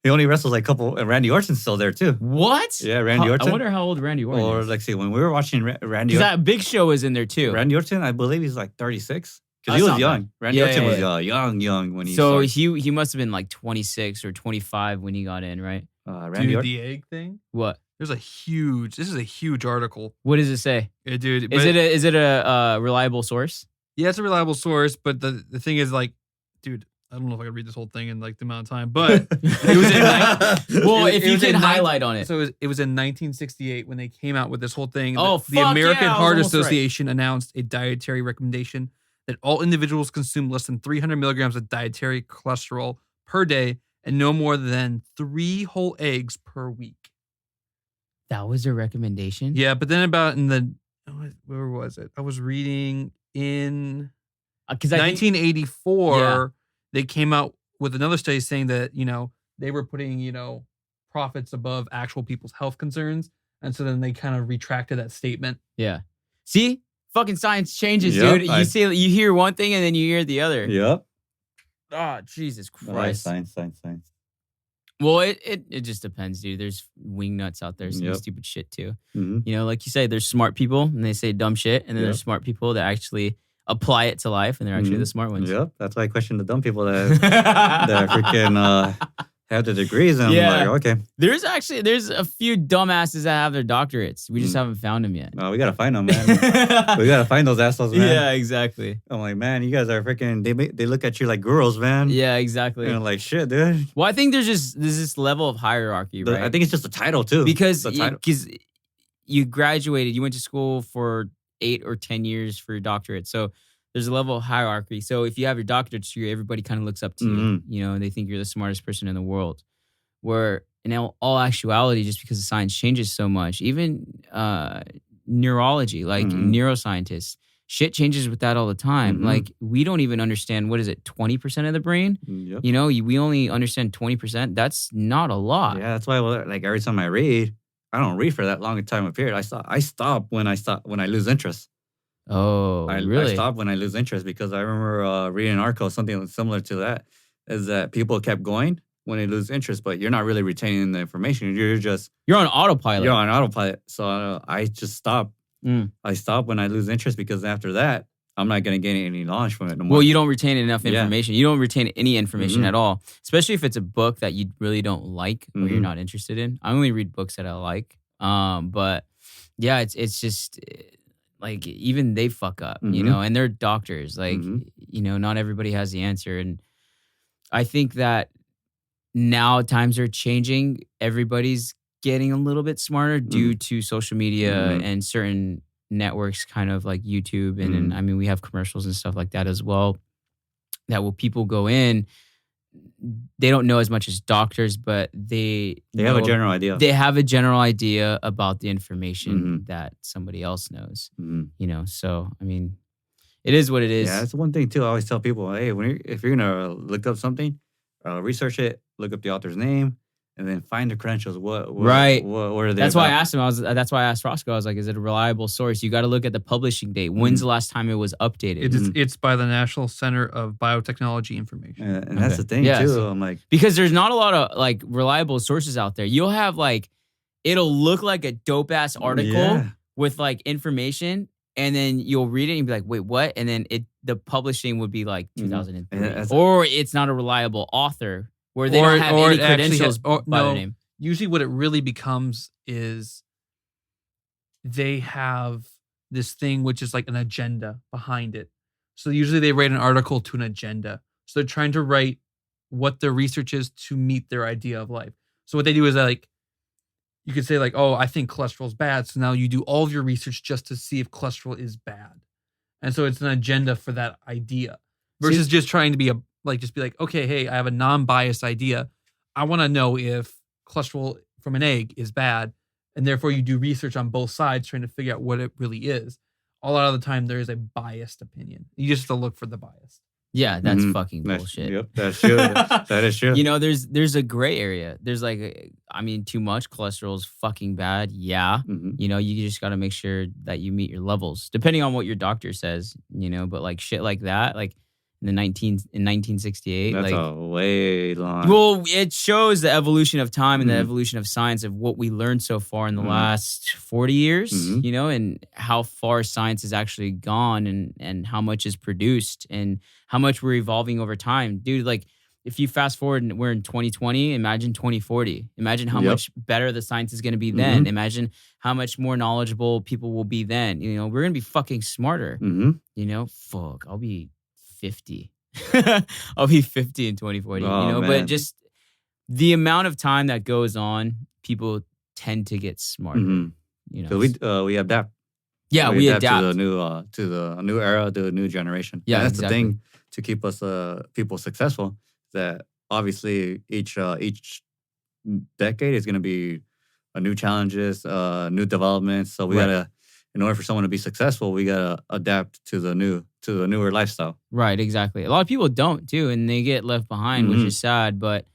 he only wrestles like a couple. And Randy Orton's still there too. What? Yeah, Randy Orton. I wonder how old Randy Orton Or is. like, see, when we were watching Randy Because that Big Show was in there too. Randy Orton, I believe he's like 36 because That's he was not young. bad. Randy Yeah, Orton yeah, was yeah. young when he So started. he must have been like 26 or 25 when he got in, right? Randy Dude, Orton. the egg thing. What? This is a huge article. What does it say? Yeah, dude. Is it a reliable source? Yeah, it's a reliable source, but the thing is, like, dude, I don't know if I could read this whole thing in like the amount of time, but it was in Well, it if you was can in highlight on it. So it was in 1968 when they came out with this whole thing. Oh, the fuck American yeah, I was Heart almost right. Association announced a dietary recommendation that all individuals consume less than 300 milligrams of dietary cholesterol per day and no more than 3 whole eggs per week. That was a recommendation? Yeah, but then where was it? I was reading in Because I think 1984, Yeah. they came out with another study saying that, they were putting, profits above actual people's health concerns. And so then they kind of retracted that statement. Yeah. See? Fucking science changes, Yep, dude. I- You hear one thing and then you hear the other. Yep. Oh, Jesus Nice, Christ. science. Well, it just depends, dude. There's wing nuts out there saying Yep. stupid shit too. Mm-hmm. You know, like you say, there's smart people and they say dumb shit, and then Yep. there's smart people that actually apply it to life, and they're actually Mhm. the smart ones. Yep. That's why I question the dumb people that freaking have the degrees. And Yeah. I'm like, okay, There's a few dumbasses that have their doctorates. We just haven't found them yet. no, we gotta find them, man. We gotta find those assholes, man. Yeah, exactly. I'm like, man, you guys are freaking. They look at you like gurus, man. Yeah, exactly. You know, like shit, dude. Well, I think there's this level of hierarchy, right? I think it's just a title too. because the title. you graduated, you went to school for 8 or 10 years for your doctorate. So there's a level of hierarchy. So if you have your doctorate degree, everybody kind of looks up to you, and they think you're the smartest person in the world. Where in all actuality, just because the science changes so much, even neurology, like neuroscientists, shit changes with that all the time. Like we don't even understand, 20% of the brain? Yep. We only understand 20%. That's not a lot. Yeah, that's why like every time I read, I don't read for that long a time of period. I stop when I lose interest. Oh, really? I stop when I lose interest because I remember reading an article, something similar to that, is that people kept going when they lose interest, but you're not really retaining the information. You're on autopilot. You're on autopilot. So I just stop. I stop when I lose interest because after that, I'm not going to gain any knowledge from it no more. Well, you don't retain enough information. You don't retain any information at all, especially if it's a book that you really don't like or you're not interested in. I only read books that I like. But yeah, it's just like even they fuck up, and they're doctors. Like, not everybody has the answer. And I think that now times are changing. Everybody's getting a little bit smarter due to social media and certain networks, kind of like YouTube. And I mean, we have commercials and stuff like that as well, that will people go in, they don't know as much as doctors, but they have a general idea. They have a general idea about the information that somebody else knows, So, I mean, it is what it is. Yeah, that's one thing too. I always tell people, hey, if you're going to look up something, research it, look up the author's name, and then find the credentials. What are they? That's why I asked him. That's why I asked Roscoe. I was like, "Is it a reliable source?" You got to look at the publishing date. When's the last time it was updated? It's by the National Center of Biotechnology Information. And that's the thing too. I'm like, because there's not a lot of like reliable sources out there. You'll have like, it'll look like a dope ass article with like information, and then you'll read it and be like, "Wait, what?" And then the publishing would be like 2003, or it's not a reliable author. Where they don't have any credentials by the name. Usually what it really becomes is they have this thing which is like an agenda behind it. So usually they write an article to an agenda. So they're trying to write what their research is to meet their idea of life. So what they do is like, you could say like, oh, I think cholesterol is bad. So now you do all of your research just to see if cholesterol is bad. And so it's an agenda for that idea versus just trying to be just be like, okay, hey, I have a non-biased idea. I want to know if cholesterol from an egg is bad. And therefore you do research on both sides trying to figure out what it really is. A lot of the time there is a biased opinion. You just have to look for the bias. Yeah, that's fucking bullshit. Yep, that's true. That is true. There's a gray area. There's like, too much cholesterol is fucking bad. Yeah. You just got to make sure that you meet your levels, depending on what your doctor says, but like shit like that, like, in 1968. That's a way long. Well, it shows the evolution of time and the evolution of science of what we learned so far in the last 40 years, and how far science has actually gone and how much is produced and how much we're evolving over time. Dude, like if you fast forward and we're in 2020, imagine 2040. Imagine how much better the science is going to be then. Imagine how much more knowledgeable people will be then. We're going to be fucking smarter. Fuck, I'll be 50. I'll be 50 in 2040, but just the amount of time that goes on, people tend to get smarter. So we adapt. Yeah, we adapt to the new era, to the new generation. Yeah, and that's the thing to keep us people successful. That obviously each decade is going to be a new challenges, new developments. So we gotta, in order for someone to be successful, we gotta adapt to the newer lifestyle. Right, exactly. A lot of people don't too, and they get left behind, which is sad. But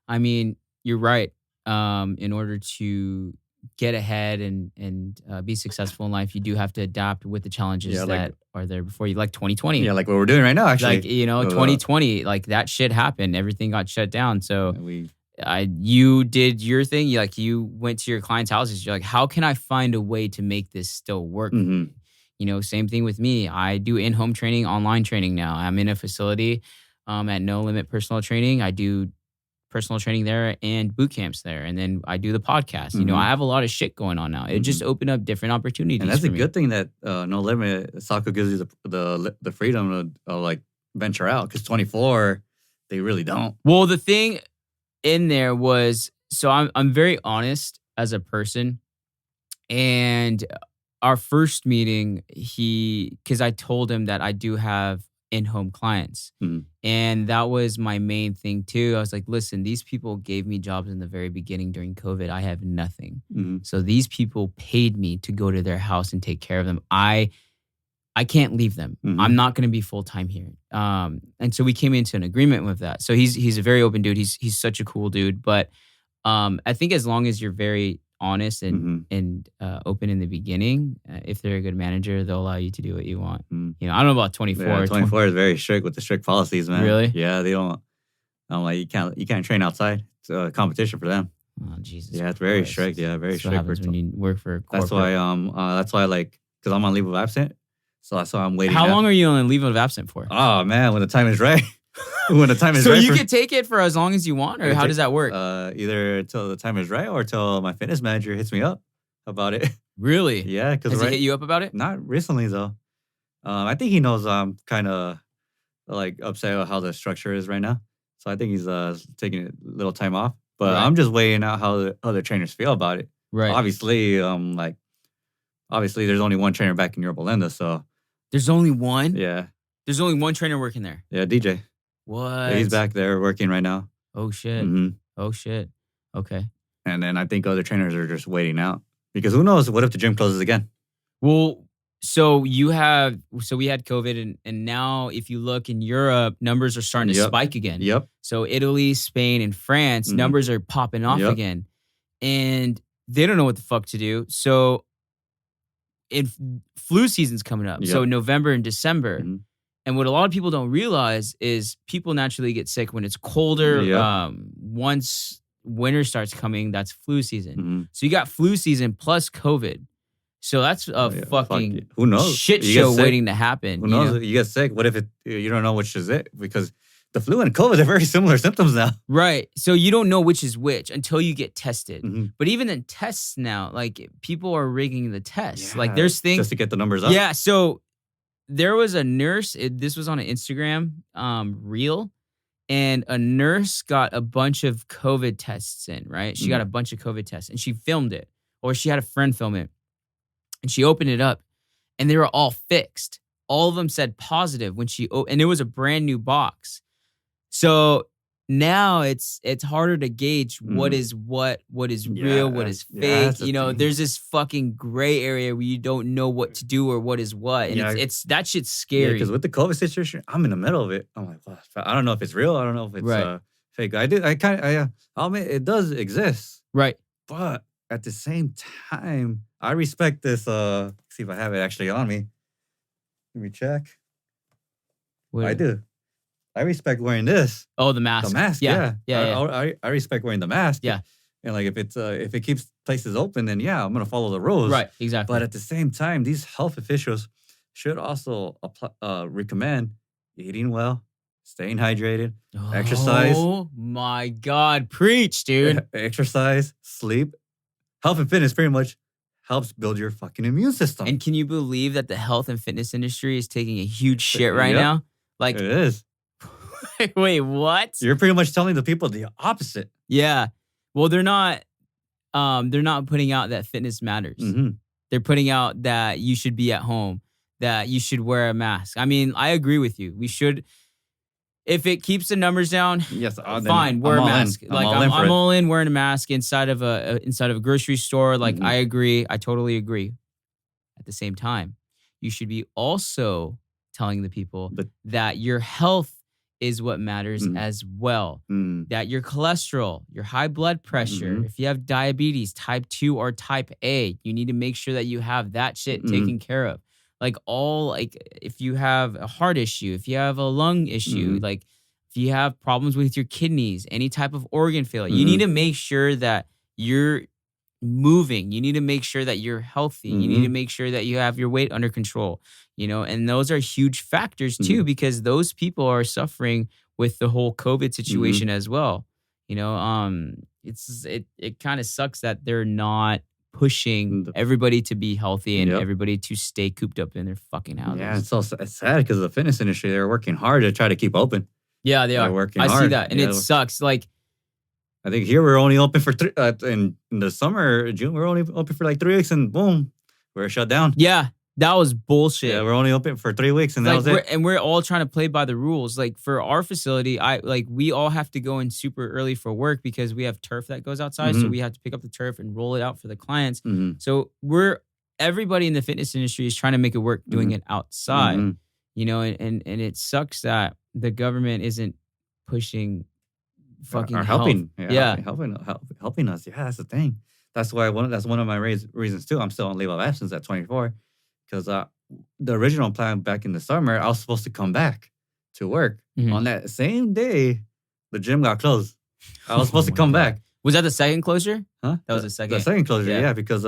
I mean, you're right. In order to get ahead and be successful in life, you do have to adapt with the challenges that are there before you. Like 2020. Yeah, like what we're doing right now. Actually, like 2020, like that shit happened. Everything got shut down. So you did your thing. You went to your clients' houses. You're like, how can I find a way to make this still work? Same thing with me. I do in-home training, online training now. I'm in a facility at No Limit Personal Training. I do personal training there and boot camps there. And then I do the podcast. I have a lot of shit going on now. It just opened up different opportunities. And that's a good thing that No Limit Soccer gives you the freedom to like venture out, because 24, they really don't. Well, the thing in there was, so I'm very honest as a person. And our first meeting, because I told him that I do have in-home clients. Mhm. And that was my main thing too. I was like, listen, these people gave me jobs in the very beginning during COVID. I have nothing. Mhm. So these people paid me to go to their house and take care of them. I can't leave them. Mhm. I'm not going to be full-time here. And so we came into an agreement with that. So he's a very open dude. He's such a cool dude. But I think as long as you're very honest Mhm. and open in the beginning, if they're a good manager, they'll allow you to do what you want. Mhm. You know, I don't know about 24. Yeah, 24 is very strict with the strict policies, man. Really? Yeah, they don't. I'm like, you can't train outside. It's a competition for them. Oh, Jesus. Yeah, it's very Christ. strict. Yeah, very That's what strict. happens when you work for a corporate. That's why like, because I'm on leave of absence. So that's why I'm waiting. How long are you on leave of absence for? Oh man, when the time is right. When the time is so right. you could take it for as long as you want, or how does that work? Either till the time is right or till my fitness manager hits me up about it. Really? Yeah, because Has he hit you up about it? Not recently though. I think he knows I'm kind of like upset with how the structure is right now. So I think he's taking a little time off. But Right. I'm just weighing out how the trainers feel about it. Right. Obviously, obviously there's only one trainer back in Yorba Linda, so There's only one? yeah. There's only one trainer working there. Yeah, DJ. What? Yeah, he's back there working right now. Oh shit. hmm Oh shit. Okay. And then I think other trainers are just waiting out. Because who knows? What if the gym closes again? Well, so we had COVID and now if you look in Europe, numbers are starting to Yep. spike again. Yep. So Italy, Spain, and France, Mhm. numbers are popping off Yep. again. And they don't know what the fuck to do. So flu season's coming up. So Yep. November and December. Mhm. And what a lot of people don't realize is people naturally get sick when it's colder. Yep. Once winter starts coming, that's flu season. Mhm. So you got flu season plus COVID. So that's a Oh, yeah. fucking Fuck, who knows? shit You get show sick. waiting to happen. Who you knows? know? You get sick. What if you don't know which is it? Because the flu and COVID are very similar symptoms now. Right. So you don't know which is which until you get tested. Mhm. But even in tests now, like people are rigging the tests. Yeah, Like there's things. just to get the numbers up. Yeah. So there was a nurse. This was on an Instagram reel, and a nurse got a bunch of COVID tests in. Right. She got a bunch of COVID tests, and she filmed it, or she had a friend film it, and she opened it up, and they were all fixed. All of them said positive when and it was a brand new box. So now it's harder to gauge what is what is real, what is Yeah, fake. that's the You know, thing. there's this fucking gray area where you don't know what to do or what is what, and Yeah. it's that shit's Yeah, scary. because with the COVID situation, I'm in the middle of it. I'm like, well, I don't know if it's real. I don't know if it's Right. fake. I'll admit it does exist. Right. But at the same time, I respect this. See if I have it actually on me. Let me check. What- I do. I respect wearing this. Oh, the mask. The mask. Yeah. Yeah. Yeah. I respect wearing the mask. Yeah. And like if it keeps places open, then yeah, I'm gonna follow the rules. Right. Exactly. But at the same time, these health officials should also recommend eating well, staying hydrated, exercise. Oh my God. Preach, dude. exercise, sleep. Health and fitness pretty much helps build your fucking immune system. And can you believe that the health and fitness industry is taking a huge shit right Yep. now? Like, it is. wait, what? You're pretty much telling the people the opposite. Yeah. Well, they're not putting out that fitness matters. Mm-hmm. They're putting out that you should be at home, that you should wear a mask. I mean, I agree with you. We should, if it keeps the numbers down, Yes, then fine, wear a I'm all in. mask. I'm Like all in for I'm it. all in wearing a mask inside of a grocery store. Like Mhm. I agree. I totally agree. At the same time, you should be also telling the people that your health is what matters Mhm. as well. Mm. That your cholesterol, your high blood pressure, Mhm. if you have diabetes, type 2 or type A, you need to make sure that you have that shit Mhm. taken care of. Like if you have a heart issue, if you have a lung issue, Mhm. like if you have problems with your kidneys, any type of organ failure, you need to make sure that you're moving. You need to make sure that you're healthy. You need to make sure that you have your weight under control, and those are huge factors too, because those people are suffering with the whole COVID situation as well. It kind of sucks that they're not pushing everybody to be healthy and Yep. everybody to stay cooped up in their fucking houses. Yeah, it's sad because the fitness industry, they're working hard to try to keep open. Yeah, they They're are. working I see hard. that, and Yeah. it sucks. Like, I think here we're only open for in the summer, June, we're only open for like 3 weeks, and boom, we're shut down. Yeah, that was bullshit. Yeah, we're only open for 3 weeks, and that was it. And we're all trying to play by the rules. Like for our facility, we all have to go in super early for work because we have turf that goes outside. So we have to pick up the turf and roll it out for the clients. So everybody in the fitness industry is trying to make it work doing it outside. You know, and it sucks that the government isn't pushing fucking helping. Help. Helping us. Yeah, that's the thing. That's why that's one of my reasons too. I'm still on leave of absence at 24 because the original plan back in the summer, I was supposed to come back to work on that same day. The gym got closed. I was supposed to come back. Was that the second closure? Huh? That was the second. The second closure, yeah, because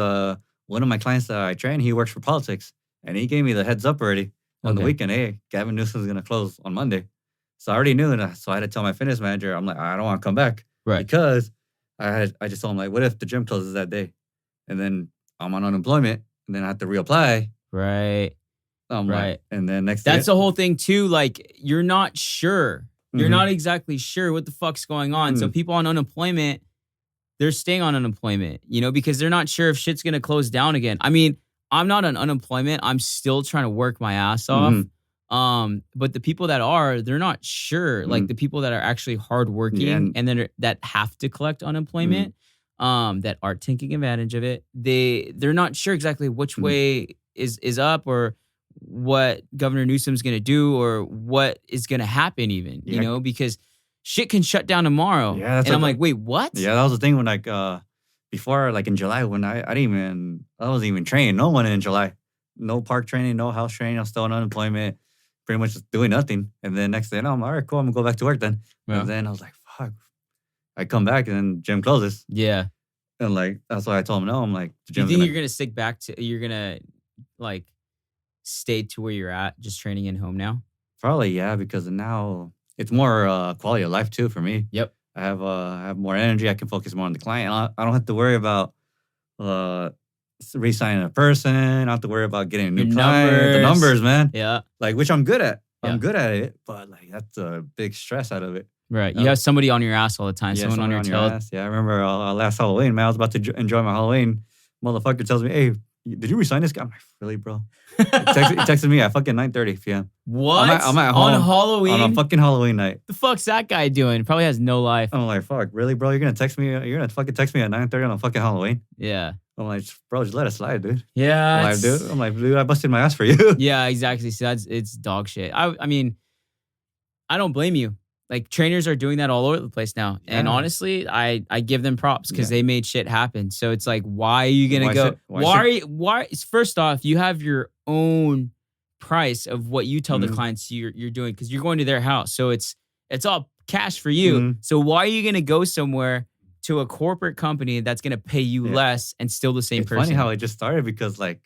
one of my clients that I train, he works for politics, and he gave me the heads up already on the weekend. Hey, Gavin Newsom's gonna close on Monday. So I already knew, and so I had to tell my fitness manager, I'm like, I don't want to come back. Right. Because I just told him, like, what if the gym closes that day? And then I'm on unemployment, and then I have to reapply. Right. Like, and then next That's the whole thing, too. Like, you're not sure. You're not exactly sure what the fuck's going on. So people on unemployment, they're staying on unemployment, you know, because they're not sure if shit's going to close down again. I mean, I'm not on unemployment. I'm still trying to work my ass off. But the people that are, they're not sure. Like the people that are actually hardworking and then that have to collect unemployment, that are taking advantage of it. They're not sure exactly which way is up or what Governor Newsom's going to do or what is going to happen even, you know, because shit can shut down tomorrow. Yeah, and I'm like, wait, what? Yeah, that was the thing when like, before like in July when I wasn't even training no one in July. No park training, no house training. I'm still on unemployment. Pretty much just doing nothing. And then next day, I'm like, all right, cool. I'm going to go back to work then. Yeah. And then I was like, fuck. I come back and then gym closes. Yeah. And like, that's why I told him no. I'm like, the gym's you're going to stick back to, you're going to like stay to where you're at, just training in home now? Probably, yeah, because now it's more quality of life too for me. Yep. I have more energy. I can focus more on the client. I don't have to worry about re-signing a person. I don't have to worry about getting a new client. The numbers, man. Yeah. Like, which I'm good at. I'm good at it, but like that's a big stress out of it. Right. You have somebody on your ass all the time. Someone on your tail. Yeah, I remember last Halloween, man. I was about to enjoy my Halloween. Motherfucker tells me, hey, did you resign this guy? I'm like, really, bro? He texted me at fucking 9:30 p.m. What? I'm at home on Halloween? On a fucking Halloween night. The fuck's that guy doing? Probably has no life. I'm like, fuck, really, bro? You're gonna text me? You're gonna fucking text me at 9:30 on a fucking Halloween? Yeah. I'm like, bro, just let it slide, dude. Yeah. I'm like, dude, I busted my ass for you. Yeah, exactly. So it's dog shit. I mean, I don't blame you. Like trainers are doing that all over the place now. Yeah. And honestly, I give them props because they made shit happen. So it's like, why are you going to go? Why? First off, you have your own price of what you tell the clients you're doing because you're going to their house. So it's all cash for you. So why are you going to go somewhere to a corporate company that's going to pay you less and still the same person? It's funny how it just started because like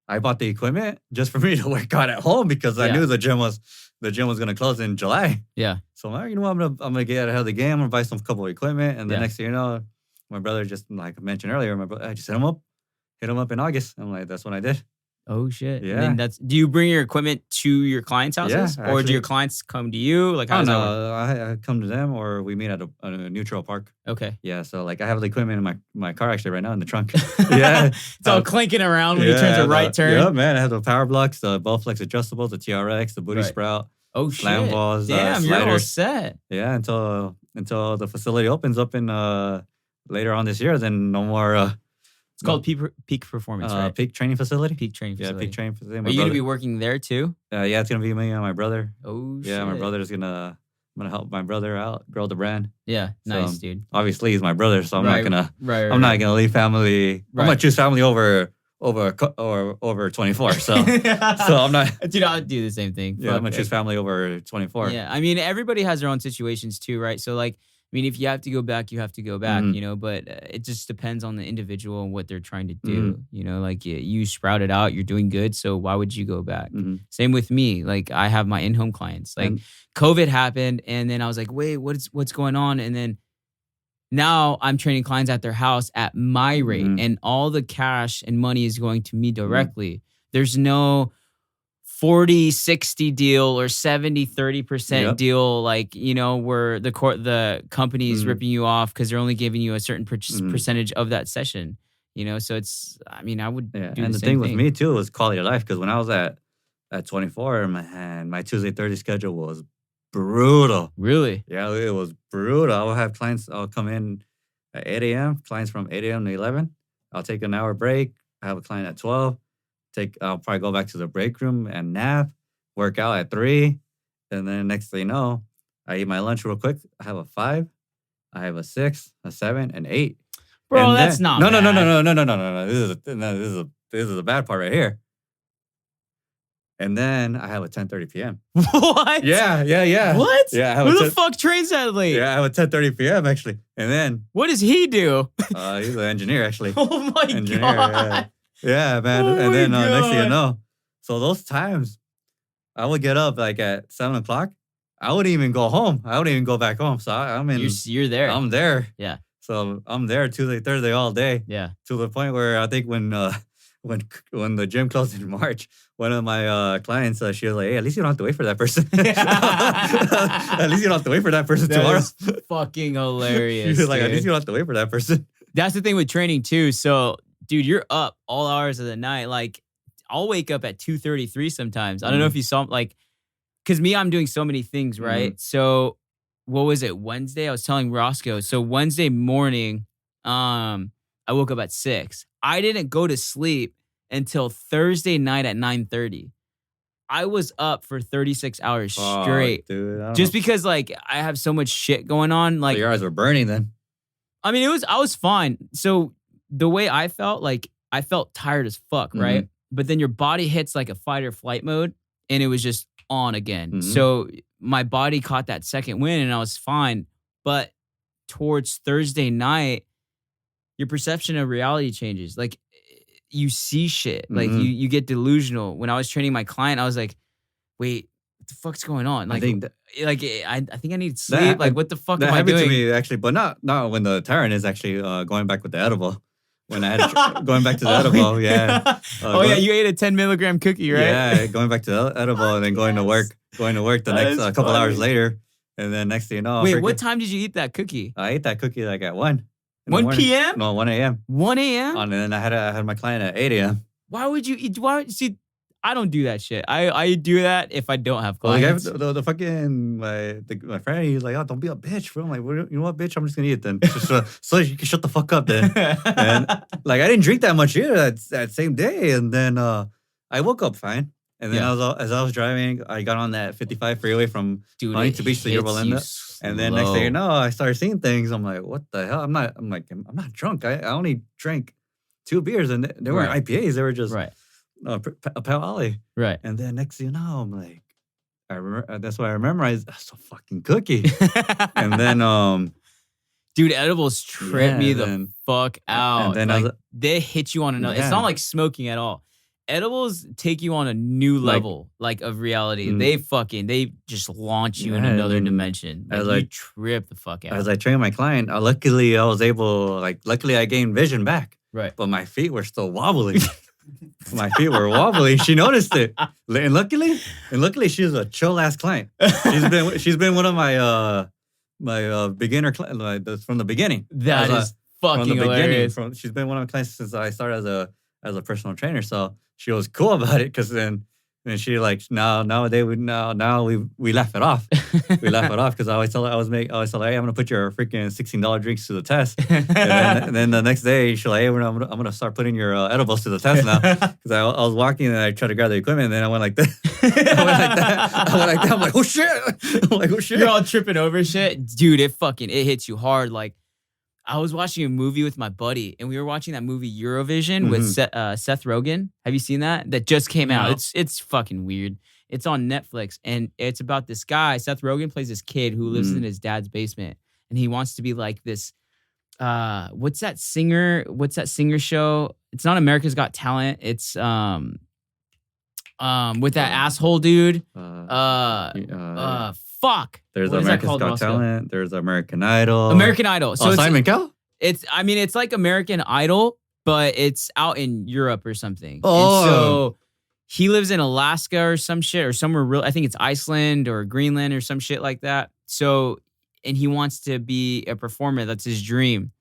I bought the equipment just for me to work out at home because I knew the gym was going to close in July. Yeah. So I'm like, you know what? I'm gonna get ahead of the game. I'm gonna buy some couple of equipment, and the next thing you know, my brother just like I mentioned earlier, I just hit him up in August. I'm like, that's what I did. Oh shit! Yeah. And then do you bring your equipment to your clients' houses, or do your clients come to you? Like, how does that work? I come to them, or we meet at a neutral park. Okay. Yeah. So like, I have the equipment in my car actually right now in the trunk. It's all clinking around when he turns a right turn. Yeah, man. I have the power blocks, the Bowflex adjustables, the TRX, the booty sprout. Oh shit! Slam balls, damn, you're all set. Yeah, until the facility opens up in later on this year, then no more. It's called Peak Performance, right? Peak Training Facility. Peak Training Facility. Yeah, Peak Training Facility. Are you gonna be working there too? Yeah, it's gonna be me and my brother. Oh shit! Yeah, my brother's I'm gonna help my brother out, grow the brand. Yeah, nice, dude. Obviously, he's my brother, so I'm not gonna leave family. I'm gonna choose family over 24. So I'm not. Dude, I'll do the same thing. Yeah, I'm gonna choose family over 24. Yeah, I mean, everybody has their own situations too, right? So like, I mean, if you have to go back, you have to go back, you know. But it just depends on the individual and what they're trying to do. You know, like you sprouted out, you're doing good, so why would you go back? Same with me. Like I have my in-home clients. Like COVID happened, and then I was like, wait, what's going on? And then now I'm training clients at their house at my rate, and all the cash and money is going to me directly. There's no 40-60 deal or 70-30% Yep. deal, like, you know, where the company is ripping you off because they're only giving you a certain percentage of that session, you know? So it's, I mean, I would do and the the same thing with me too was quality of life, because when I was at 24, my Tuesday, Thursday schedule was brutal. Really? Yeah, it was brutal. I would have clients, I'll come in at 8 a.m., clients from 8 a.m. to 11. I'll take an hour break. I have a client at 12. I'll probably go back to the break room and nap, work out at 3. And then next thing you know, I eat my lunch real quick. I have a 5, I have a 6, a 7, and 8. Bro, And that's then, not no, bad. No. This is the bad part right here. And then I have a 10:30 p.m. What? Yeah. What? Yeah, I have Who the fuck trains that late? Yeah, I have a 10:30 p.m. actually. And then What does he do? he's an engineer actually. Oh my Engineer, God. Yeah, man. Oh and then my next thing you God. know, so those times, I would get up like at 7 o'clock. I wouldn't even go home. I wouldn't even go back home. So I'm in. You're there. I'm there. Yeah. So I'm there Tuesday, Thursday all day. Yeah. To the point where I think when the gym closed in March, one of my clients, she was like, "Hey, at least you don't have to wait for that person. At least you don't have to wait for that person tomorrow." That is fucking hilarious. She was like, "At dude. least you don't have to wait for that person." That's the thing with training too. So, dude, you're up all hours of the night. Like, I'll wake up at 2:33 sometimes. I don't know if you saw, like, because I'm doing so many things, right? So, what was it? Wednesday? I was telling Roscoe. So Wednesday morning, I woke up at 6. I didn't go to sleep until Thursday night at 9:30. I was up for 36 hours straight. Dude, I don't Just know. because, like, I have so much shit going on. Like, So your eyes were burning then. I mean, I was fine. So the way I felt, like, I felt tired as fuck, right? But then your body hits like a fight or flight mode, and it was just on again. So my body caught that second wind, and I was fine. But towards Thursday night, your perception of reality changes. Like, you see shit. Like, you get delusional. When I was training my client, I was like, wait, what the fuck's going on? Like, I think I need sleep. Like, what the fuck That am I happened doing? to me actually, but not when the tyrant is actually going back with the edible. When I had going back to the edible, yeah. You ate a 10 milligram cookie, right? Yeah, going back to the edible and then going to work the next couple hours later, and then next thing you know, Wait, what time did you eat that cookie? I ate that cookie like at 1. 1 p.m.? No, 1 a.m. 1 a.m.? And then I had my client at 8 a.m. Why would you eat? See, I don't do that shit. I do that if I don't have Like clients. the fucking my friend, he's like, "Oh, don't be a bitch, bro." I'm like, "You know what, bitch? I'm just gonna eat it then, just so you can shut the fuck up then." And like, I didn't drink that much either that same day, and then I woke up fine. And then as I was driving, I got on that 55 freeway from Huntington Beach to Yorba Linda. And then next thing you know, I started seeing things. I'm like, what the hell? I'm not drunk. I only drank 2 beers, and they weren't IPAs. They were just a Pale Ale. Right. And then next thing you know, I'm like, that's why I memorized. That's a fucking cookie. And then, dude, edibles trip me the fuck out. And then like, they hit you on another. It's not like smoking at all. Edibles take you on a new level, like of reality. They just launch you in another dimension. Like, you trip the fuck out. As I trained my client, luckily I gained vision back. Right. But my feet were still wobbling. My feet were wobbling. She noticed it, and luckily, she's a chill ass client. She's been one of my beginner clients from the beginning. That is fucking hilarious. She's been one of my clients since I started as a personal trainer. So she was cool about it, because then she like nowadays we laugh it off. We laugh it off, because I always tell her, hey, I'm gonna put your freaking $16 drinks to the test. and then the next day she's like, hey, I'm gonna start putting your edibles to the test now. Because I was walking and I tried to grab the equipment, and then I went like that. I went like that. I'm like, oh shit. You're all tripping over shit, dude. It hits you hard. Like, I was watching a movie with my buddy, and we were watching that movie Eurovision with Seth Rogen. Have you seen that? That just came out. It's fucking weird. It's on Netflix, and it's about this guy. Seth Rogen plays this kid who lives in his dad's basement, and he wants to be like this. What's that singer show? It's not America's Got Talent. It's with that asshole dude. Fuck. There's What is that America's called, Got Roscoe? Talent. There's American Idol. American Idol. So Simon Cowell? It's like American Idol, but it's out in Europe or something. Oh. And so he lives in Alaska or some shit or somewhere real. I think it's Iceland or Greenland or some shit like that. So, and he wants to be a performer. That's his dream.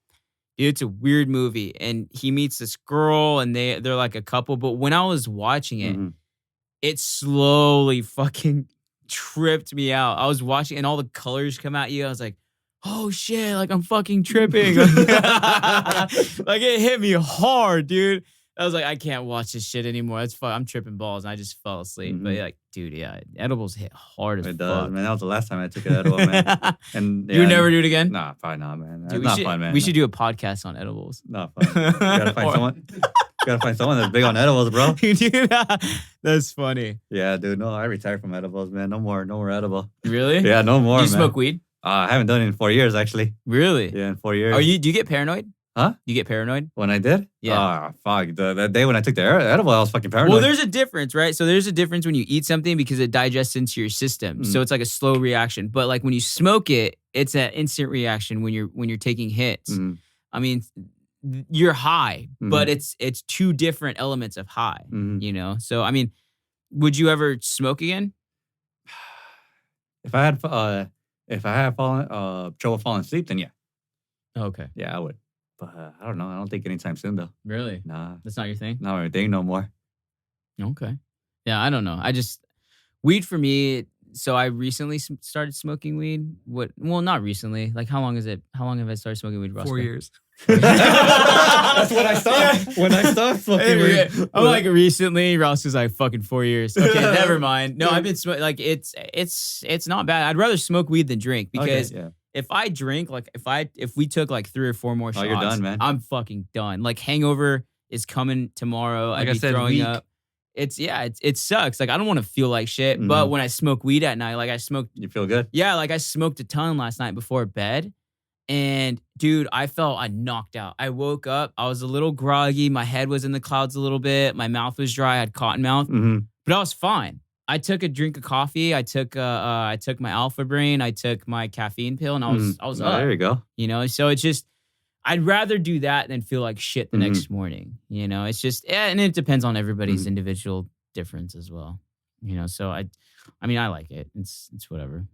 Dude, it's a weird movie. And he meets this girl and they're like a couple. But when I was watching it, it slowly fucking tripped me out. I was watching and all the colors come at you. I was like, oh shit, like I'm fucking tripping. Like it hit me hard, dude. I was like, I can't watch this shit anymore. That's fun. I'm tripping balls. And I just fell asleep. But like, dude, yeah, edibles hit hard as fuck. It does, man. That was the last time I took an edible, man. And you would never do it again? Nah, probably not, man. Dude, it's not fun, man. We should do a podcast on edibles. Not fun. You gotta find someone. Gotta find someone that's big on edibles, bro. Dude, that's funny. Yeah, dude. No, I retired from edibles, man. No more edible. Really? Yeah, no more. Do you man. smoke weed? I haven't done it in 4 years, actually. Really? Yeah, in 4 years. Do you get paranoid? Huh? You get paranoid? When I did? Yeah. Oh, fuck. That day when I took the edible, I was fucking paranoid. Well, there's a difference, right? So there's a difference when you eat something because it digests into your system. So it's like a slow reaction. But like when you smoke it, it's an instant reaction when you're taking hits. I mean, you're high, but it's two different elements of high, you know? So, I mean, would you ever smoke again? If I had trouble falling asleep, then yeah. Okay. Yeah, I would. But I don't know. I don't think anytime soon, though. Really? Nah. That's not your thing? Not my thing no more. Okay. Yeah, I don't know. Weed for me, so I recently started smoking weed. Well, not recently. Like, how long have I started smoking weed, Roscoe? 4 years. That's when I stopped. When I stopped smoking weed. I'm like, recently. Ross was like, fucking 4 years. Okay, never mind. No, I've been smoking. Like, it's not bad. I'd rather smoke weed than drink because if I drink, like, if we took like 3 or 4 more shots, you're done, man. I'm fucking done. Like, hangover is coming tomorrow. Like I'd be throwing weak. up. It sucks. Like, I don't want to feel like shit. But when I smoke weed at night, like I smoked. You feel good? Yeah, like I smoked a ton last night before bed. And dude, I knocked out. I woke up. I was a little groggy. My head was in the clouds a little bit. My mouth was dry. I had cotton mouth, but I was fine. I took a drink of coffee. I took my Alpha Brain. I took my caffeine pill, and I was up. There you go. You know, so it's just I'd rather do that than feel like shit the next morning. You know, it's just and it depends on everybody's individual difference as well. You know, so I like it. It's whatever.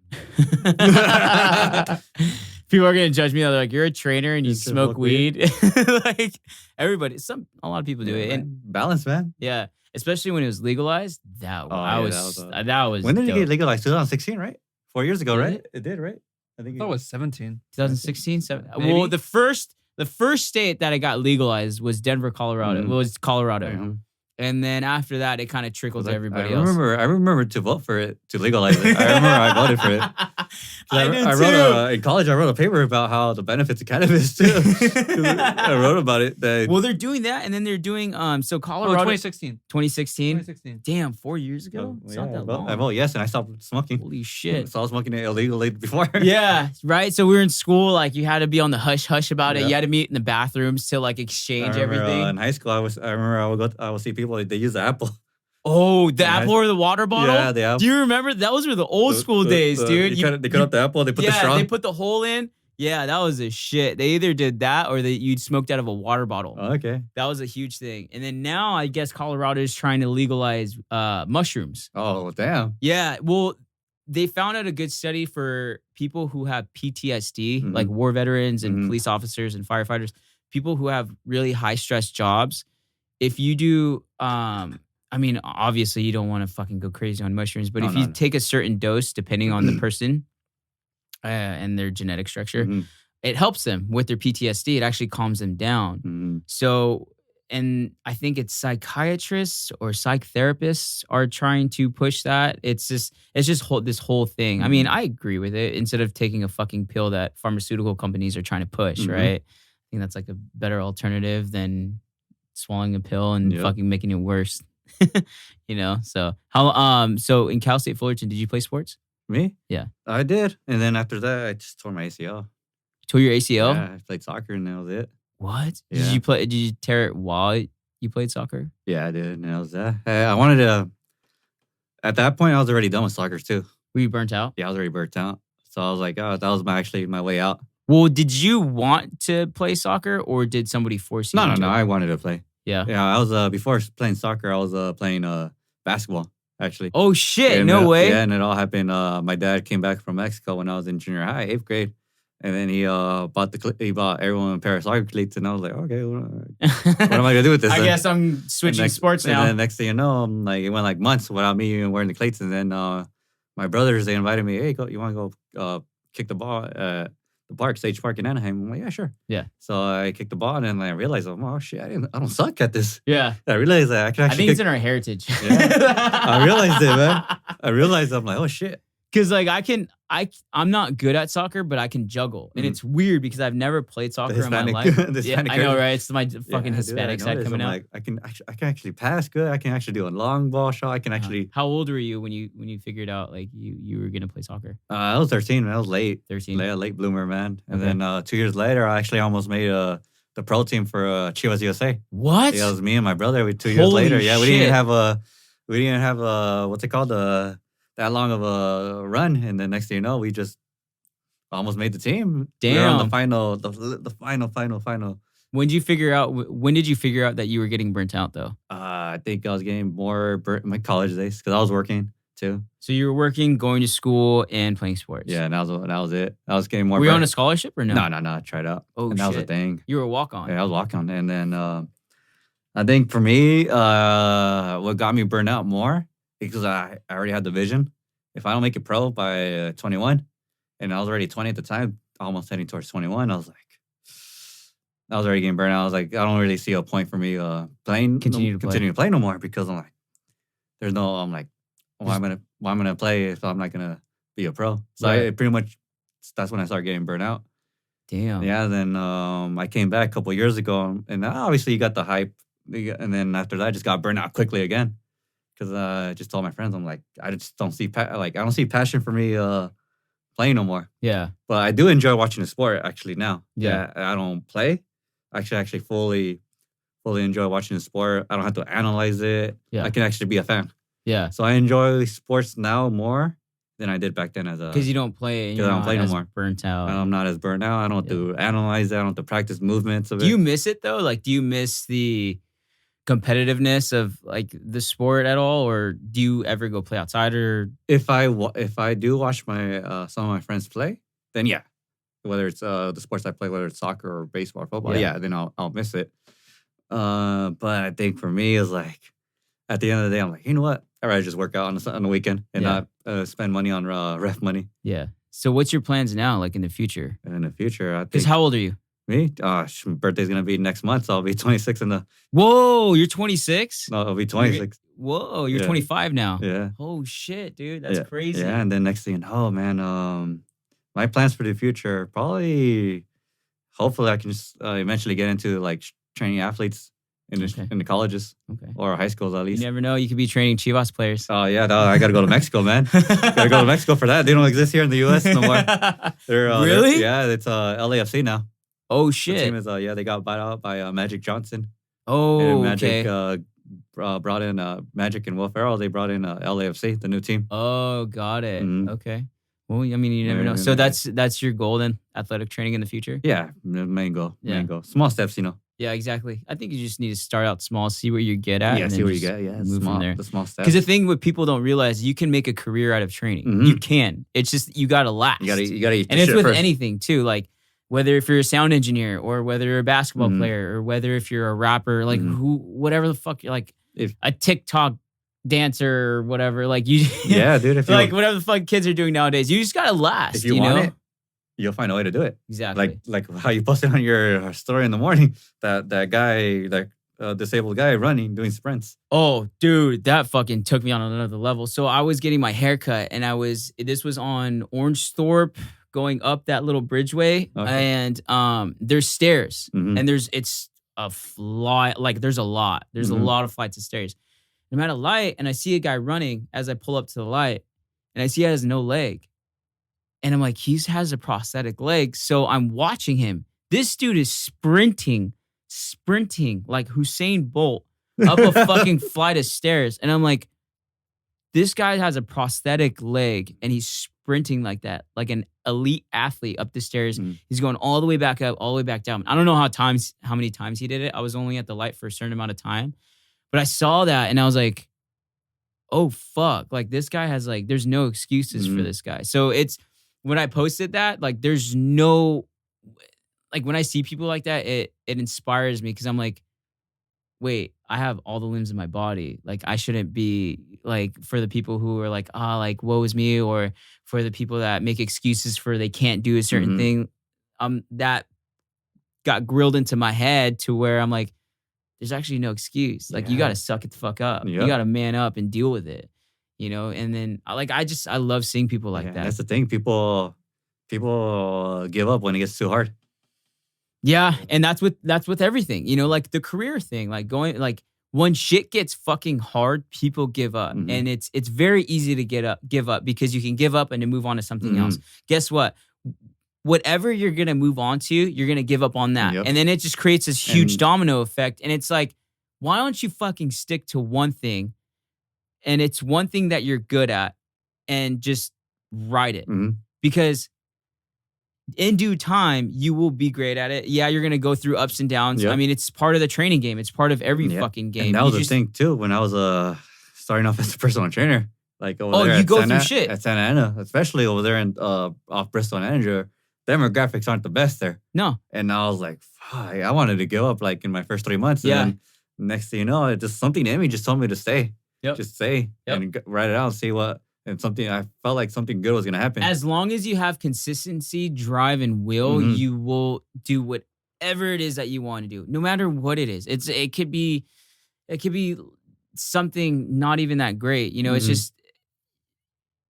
People are gonna judge me. They're like, "You're a trainer and you smoke weed." Like everybody, a lot of people do it. And balance, man. Yeah, especially when it was legalized. That was. When did dope. it get legalized? 2016, right? 4 years ago, right? It did, right? I think I thought it was 17. 2016, 7. Maybe? Well, the first state that it got legalized was Denver, Colorado. It was Colorado. And then after that, it kind of trickled to everybody else. I remember to vote for it, to legalize it. I remember I voted for it. I wrote in college, I wrote a paper about how the benefits of cannabis, too. I wrote about it. Well, they're doing that, and then they're doing, so Colorado. 2016. 2016? Damn, 4 years ago? It's not that long. I vote yes, and I stopped smoking. Holy shit. So I was smoking it illegally before. Yeah, right? So we were in school, like, you had to be on the hush-hush about it. You had to meet in the bathrooms to, like, exchange everything. In high school, I would see people, they use the apple. Oh, the apple or the water bottle? Yeah, the apple. Do you remember? Those were the old school days, dude. They cut out the apple, they put the straw. Yeah, they put the hole in. Yeah, that was a shit. They either did that or you'd smoked out of a water bottle. Oh, okay. That was a huge thing. And then now I guess Colorado is trying to legalize mushrooms. Oh, damn. Yeah, well, they found out a good study for people who have PTSD, like war veterans and police officers and firefighters, people who have really high stress jobs. If you do, I mean, obviously you don't want to fucking go crazy on mushrooms, but if you take a certain dose, depending on the person and their genetic structure, it helps them with their PTSD. It actually calms them down. So, and I think it's psychiatrists or psych therapists are trying to push that. It's just this whole thing. I mean, I agree with it. Instead of taking a fucking pill that pharmaceutical companies are trying to push, right? I think that's like a better alternative than swallowing a pill and fucking making it worse. You know, so so in Cal State Fullerton, did you play sports? Me? Yeah, I did. And then after that, I just tore my ACL. You tore your ACL? Yeah, I played soccer and that was it. What? Yeah. Did you tear it while you played soccer? Yeah, I did. And that was that. I wanted to. At that point, I was already done with soccer too. Were you burnt out? Yeah, I was already burnt out. So I was like, oh, that was my way out. Well, did you want to play soccer or did somebody force you? No. I wanted to play. Yeah. Yeah, I was before playing soccer, I was playing basketball, actually. Oh shit! And, No way. Yeah, and it all happened. My dad came back from Mexico when I was in junior high, 8th grade. And then he bought everyone a pair of soccer cleats. And I was like, okay, what am I going to do with this? I then? guess I'm switching sports now. And then next thing you know, I'm like, it went like months without me even wearing the cleats. And then my brothers, they invited me, hey, you want to go kick the ball at the park, Sage Park in Anaheim? I'm like, yeah, sure. Yeah. So I kicked the ball, and then I realized, oh shit, I don't suck at this. Yeah. I realized that I can actually. I think it's in our heritage. Yeah. I realized it, man. I realized I'm like, oh shit. Because like I'm not good at soccer, but I can juggle, and it's weird because I've never played soccer in my life. Yeah, I know, right? It's my fucking Hispanic side coming out. Like, I can actually pass good. I can actually do a long ball shot. I can actually. How old were you when you figured out like you were gonna play soccer? I was 13. Man. I was late. 13. Late bloomer, man. And then 2 years later, I actually almost made the pro team for Chivas USA. What? Yeah, it was me and my brother. 2 years later. Yeah, we didn't have what's it called that long of a run, and then next thing you know, we just almost made the team. Damn. We were on the final. When did you figure out that you were getting burnt out though? I think I was getting more burnt in my college days because I was working too. So you were working, going to school, and playing sports. Yeah, and that was it. I was getting more. Were you on a scholarship or no? No. I tried out. Oh, and that was a thing. You were a walk on. Yeah, I was walk on, and then I think for me, what got me burnt out more. Because I already had the vision. If I don't make it pro by 21, and I was already 20 at the time, almost heading towards 21, I was already getting burnt out. I was like, I don't really see a point for me continue to play no more because I'm like, why am I gonna play if I'm not gonna be a pro? So that's when I started getting burnt out. Damn. Yeah. Then I came back a couple of years ago, and obviously you got the hype, and then after that, I just got burnt out quickly again. Because I just told my friends, I'm like, I just don't see I don't see passion for me playing no more. Yeah. But I do enjoy watching the sport actually now. Yeah. I don't play. I actually fully enjoy watching the sport. I don't have to analyze it. Yeah. I can actually be a fan. Yeah. So I enjoy sports now more than I did back then because you don't play. Because I don't play no more. Burnt out. I'm not as burnt out. I don't have to analyze it. I don't have to practice movements of it. Do you miss it though? Like, do you miss the competitiveness of like the sport at all, or do you ever go play outside? Or if I do watch my some of my friends play, then yeah, whether it's the sports I play, whether it's soccer or baseball or football, then I'll miss it. But I think for me is like at the end of the day, I'm like, you know what? I'd rather just work out on the weekend and not spend money on ref money. Yeah. So what's your plans now, like in the future? In the future, I think. Because how old are you? Me? My birthday's going to be next month, so I'll be 26 in the... Whoa, you're 26? No, I'll be 26. You're 25 now. Yeah. Oh, shit, dude. That's crazy. Yeah, and then next thing you know, man, my plans for the future, hopefully I can just eventually get into like training athletes in the colleges or high schools at least. You never know. You could be training Chivas players. Oh, yeah. No, I got to go to Mexico, man. Got to go to Mexico for that. They don't exist here in the U.S. no more. Really? It's LAFC now. Oh, shit. The team is, they got bought out by Magic Johnson. Oh, and Magic brought in Magic and Will Ferrell. They brought in LAFC, the new team. Oh, got it. Mm-hmm. Okay. Well, I mean, you never know. So that's your goal then, athletic training in the future? Yeah, main goal. Yeah. Main goal. Small steps, you know. Yeah, exactly. I think you just need to start out small, see where you get at. Yeah, and see where you get. Yeah, move from there. The small steps. Because the thing what people don't realize, you can make a career out of training. Mm-hmm. You can. It's just you got to last. You got to eat. And it's with anything too. Like whether if you're a sound engineer or whether you're a basketball player or whether if you're a rapper, like whatever the fuck, like a TikTok dancer or whatever, like you. Yeah, dude. If like whatever the fuck kids are doing nowadays, you just gotta last. If you want it, you'll find a way to do it. Exactly. Like how you posted on your story in the morning that guy, that disabled guy running, doing sprints. Oh, dude, that fucking took me on another level. So I was getting my hair cut and this was on Orangethorpe going up that little bridgeway and there's stairs and it's a flight, like there's a lot of flights of stairs. I'm at a light and I see a guy running as I pull up to the light and I see he has no leg. And I'm like, he has a prosthetic leg. So I'm watching him. This dude is sprinting like Usain Bolt up a fucking flight of stairs. And I'm like, this guy has a prosthetic leg and he's sprinting like that, like an elite athlete up the stairs. He's going all the way back up, all the way back down. I don't know how many times he did it. I was only at the light for a certain amount of time. But I saw that and I was like, oh fuck, like this guy has like, there's no excuses for this guy. So it's, when I posted that, like there's no, like when I see people like that, it inspires me, because I'm like, wait, I have all the limbs in my body. Like I shouldn't be like, for the people who are like, like woe is me, or for the people that make excuses for they can't do a certain thing. That got grilled into my head to where I'm like, there's actually no excuse. Like you got to suck it the fuck up. Yep. You got to man up and deal with it, you know? And then I love seeing people like that. That's the thing. People give up when it gets too hard. Yeah. And that's with everything, you know, like the career thing, like going, like when shit gets fucking hard, people give up. And it's very easy to give up, because you can give up and then move on to something else. Guess what? Whatever you're going to move on to, you're going to give up on that. And then it just creates this huge domino effect. And it's like, why don't you fucking stick to one thing, and it's one thing that you're good at, and just ride it? Because in due time, you will be great at it. Yeah, you're going to go through ups and downs. I mean, it's part of the training game. It's part of every fucking game. And that was the thing too, when I was starting off as a personal trainer. Like over there you go through shit. At Santa Ana, especially over there in off Bristol and Angier. Demographics aren't the best there. No. And I was like, fuck, I wanted to give up like in my first 3 months. And then next thing you know, it just something in me just told me to stay. Just stay and write it out and see what, and something, I felt like something good was going to happen. As long as you have consistency, drive, and will, you will do whatever it is that you want to do, no matter what it is. It could be something not even that great. You know, it's just,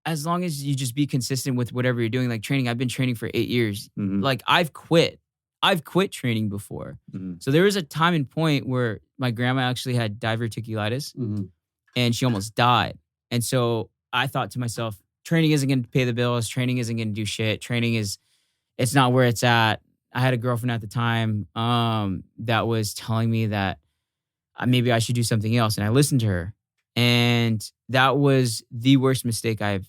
as long as you just be consistent with whatever you're doing, like training. I've been training for 8 years. Like I've quit training before. So there was a time and point where my grandma actually had diverticulitis and she almost died. And so I thought to myself, training isn't going to pay the bills. Training isn't going to do shit. It's not where it's at. I had a girlfriend at the time that was telling me that maybe I should do something else. And I listened to her. And that was the worst mistake I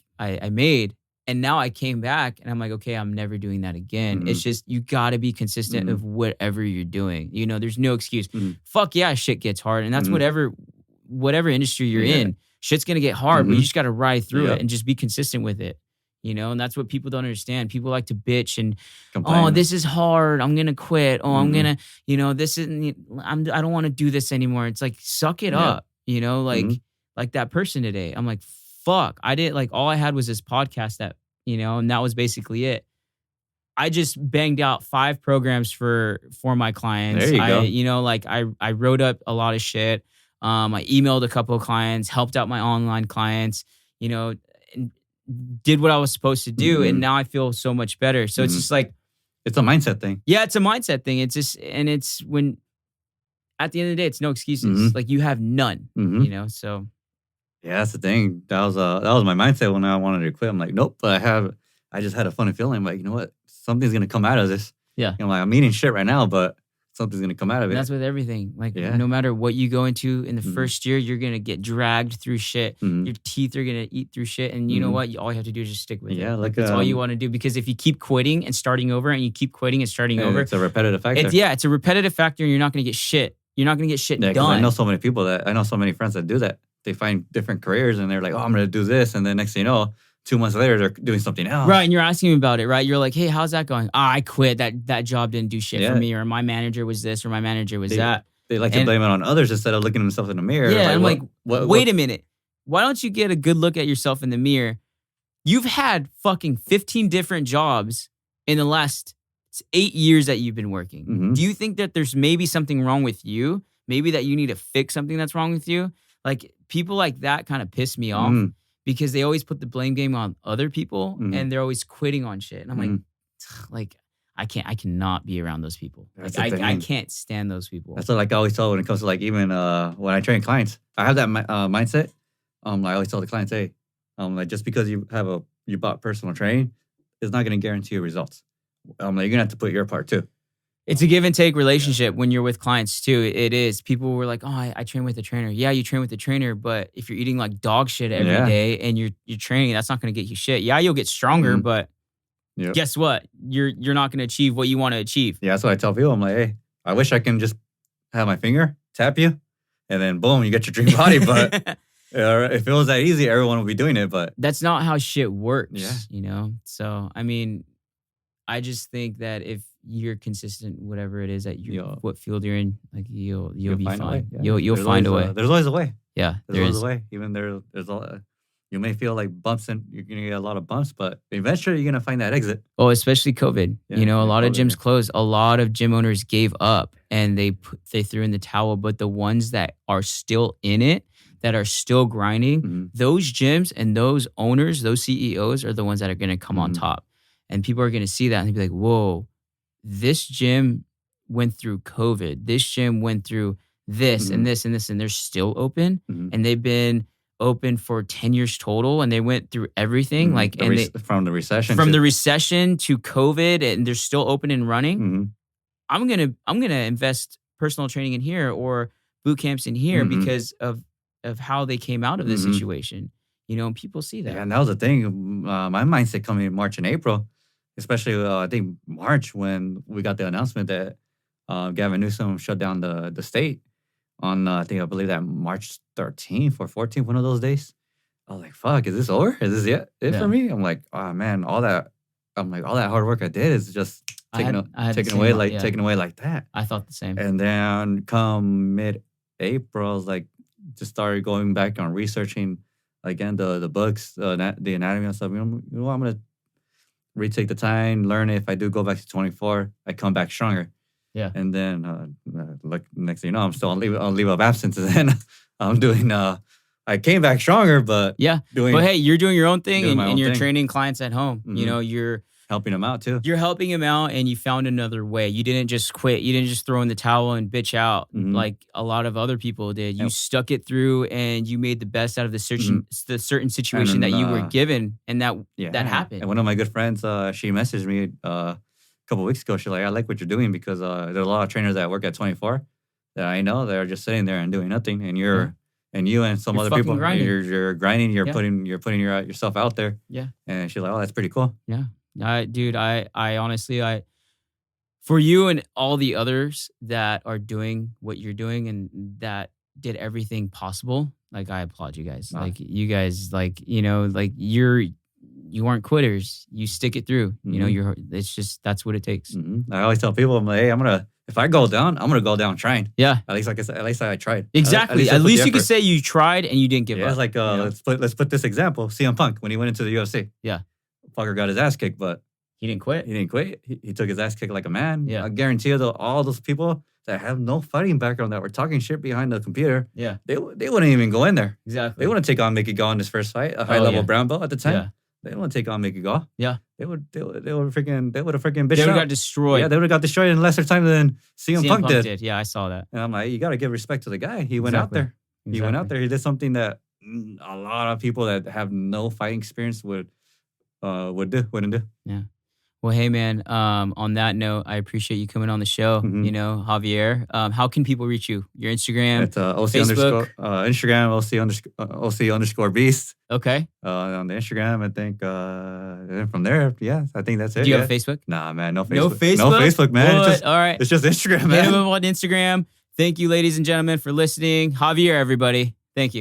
made. And now I came back and I'm like, okay, I'm never doing that again. It's just, you got to be consistent of whatever you're doing. You know, there's no excuse. Fuck yeah, shit gets hard. And that's whatever industry you're in. Shit's going to get hard, but you just got to ride through it and just be consistent with it. You know, and that's what people don't understand. People like to bitch and, complain. This is hard. I'm going to quit. I'm going to, you know, this isn't, I don't want to do this anymore. It's like, suck it up. You know, like that person today. I'm like, fuck. I did, like, all I had was this podcast that, you know, and that was basically it. I just banged out 5 programs for my clients. There you go. You know, like I wrote up a lot of shit. I emailed a couple of clients, helped out my online clients, you know, and did what I was supposed to do. And now I feel so much better. So it's just like, it's a mindset thing. Yeah, it's a mindset thing. It's just, and it's when, at the end of the day, it's no excuses. Like you have none, you know, so. Yeah, that's the thing. That was my mindset when I wanted to quit. I'm like, nope, but I just had a funny feeling. I'm like, you know what? Something's going to come out of this. Yeah. You know, like I'm eating shit right now, but something's going to come out of it. And that's with everything. Like no matter what you go into in the first year, you're going to get dragged through shit. Your teeth are going to eat through shit. And you know what? All you have to do is just stick with it. Yeah, like that's all you want to do. Because if you keep quitting and starting over and you keep quitting and starting over. It's a repetitive factor. It's a repetitive factor and you're not going to get shit. You're not going to get shit done. I know so many friends that do that. They find different careers and they're like, I'm going to do this. And then next thing you know, 2 months later, they're doing something else. Right. And you're asking me about it, right? You're like, hey, how's that going? I quit. That job didn't do shit for me. Or my manager was this or my manager was that. They like to blame it on others instead of looking at themselves in the mirror. Yeah. I'm like, wait a minute. Why don't you get a good look at yourself in the mirror? You've had fucking 15 different jobs in the last 8 years that you've been working. Do you think that there's maybe something wrong with you? Maybe that you need to fix something that's wrong with you? Like, people like that kind of piss me off because they always put the blame game on other people and they're always quitting on shit. And I'm like, I cannot be around those people. Like, I can't stand those people. That's what, like, I always tell when it comes to, like, even when I train clients, I have that mindset. I always tell the clients, hey, like, just because you bought personal training, it's not going to guarantee your results. Like, you're going to have to put your part too. It's a give and take relationship when you're with clients too. It is. People were like, I train with a trainer. Yeah, you train with a trainer, but if you're eating like dog shit every day and you're training, that's not going to get you shit. Yeah, you'll get stronger, but guess what? You're not going to achieve what you want to achieve. Yeah, that's what I tell people. I'm like, hey, I wish I can just have my finger tap you, and then boom, you get your dream body. But If it was that easy, everyone would be doing it. But That's not how shit works. Yeah. You know? So, I mean, I just think that if you're consistent, whatever it is that what field you're in, like you'll be find a way. fine. Yeah. You'll find a way. There's always a way. Yeah, There's always a way. Even there's a you may feel like bumps and you're gonna get a lot of bumps, but eventually you're gonna find that exit. Oh, especially COVID. Yeah, you know, a lot of COVID, gyms yeah. closed. A lot of gym owners gave up and they threw in the towel. But the ones that are still in it, that are still grinding, Mhm. those gyms and those owners, those CEOs are the ones that are going to come on Mhm. top. And people are going to see that and be like, whoa, this gym went through COVID. This gym went through this Mhm. and this and this, and they're still open. Mhm. And they've been open for 10 years total, and they went through everything. Mhm. Like, The and rec- from the recession. from to- the recession to COVID, and they're still open and running. Mhm. I'm gonna invest personal training in here or boot camps in here Mhm. because of how they came out of this Mhm. situation. You know, and people see that. Yeah, and that was the thing. My mindset coming in March and April, especially I think March when we got the announcement that Gavin Newsom shut down the state on I believe that March 13th or 14th, one of those days. I was like, "Fuck, is this over? Is this it Yeah. for me?" I'm like, "Oh man, all that hard work I did is just I had the taken same away thought, yeah. taken away like that." I thought the same. And then come mid-April, I was like, just started going back on researching again the books, the anatomy and stuff. You know what, I'm gonna retake the time, learn it. If I do go back to 24, I come back stronger. Yeah. And then like next thing you know, I'm still on leave of absence. And then I'm doing. I came back stronger, but Yeah. doing But hey, you're doing your own thing Doing and, my and own you're thing. training clients at home. You Mhm. know, you're helping them out too. helping him out and you found another way. You didn't just quit. You didn't just throw in the towel and bitch out Mhm. like a lot of other people did. You Yep. stuck it through and you made the best out of the certain situation then, that you were given, and that happened. And one of my good friends, she messaged me a couple weeks ago. She's like, "I like what you're doing because there's a lot of trainers that work at 24 that I know that are just sitting there and doing nothing, and you and some You're other fucking people, grinding. you're grinding, you're Yeah. putting yourself out there." Yeah. And she's like, "Oh, that's pretty cool." Dude, I honestly, for you and all the others that are doing what you're doing and that did everything possible, like I applaud you guys. Ah. Like you guys, like, you know, like you aren't quitters. You stick it through. You know, it's just, that's what it takes. Mhm. I always tell people, I'm like, "Hey, if I go down, I'm gonna go down trying." Yeah. At least I tried. Exactly. I At put least the you could effort. say you tried and you didn't give Yeah, up. it's like you know? let's put this example. CM Punk when he went into the UFC. Yeah. Fucker got his ass kicked, but He didn't quit. he didn't quit. He took his ass kicked like a man. Yeah. I guarantee you, all those people that have no fighting background that were talking shit behind the computer, Yeah. they wouldn't even go in there. Exactly. They wouldn't take on Mickey Gall in his first fight, a high level yeah. brown belt at the time. Yeah. They didn't want to take on Mickey Gall. Yeah. They would have freaking bitched They would have out. got destroyed. Yeah, they would have got destroyed in lesser time than CM Punk did. Yeah, I saw that. And I'm like, you got to give respect to the guy. He went out Exactly. there. He went out there. He did something that a lot of people that have no fighting experience wouldn't do. Yeah. Well, hey, man, on that note, I appreciate you coming on the show, Mhm. you know, Javier. How can people reach you? Your Instagram? It's OC Facebook. Instagram, OC underscore beast. Okay. On the Instagram, I think. And from there, yeah, I think that's it. Do you yeah. have a Facebook? Nah, man, no Facebook. No Facebook? No Facebook, man. What? It's just, All right. it's just Instagram, Hit him man. up on Instagram. Thank you, ladies and gentlemen, for listening. Javier, everybody.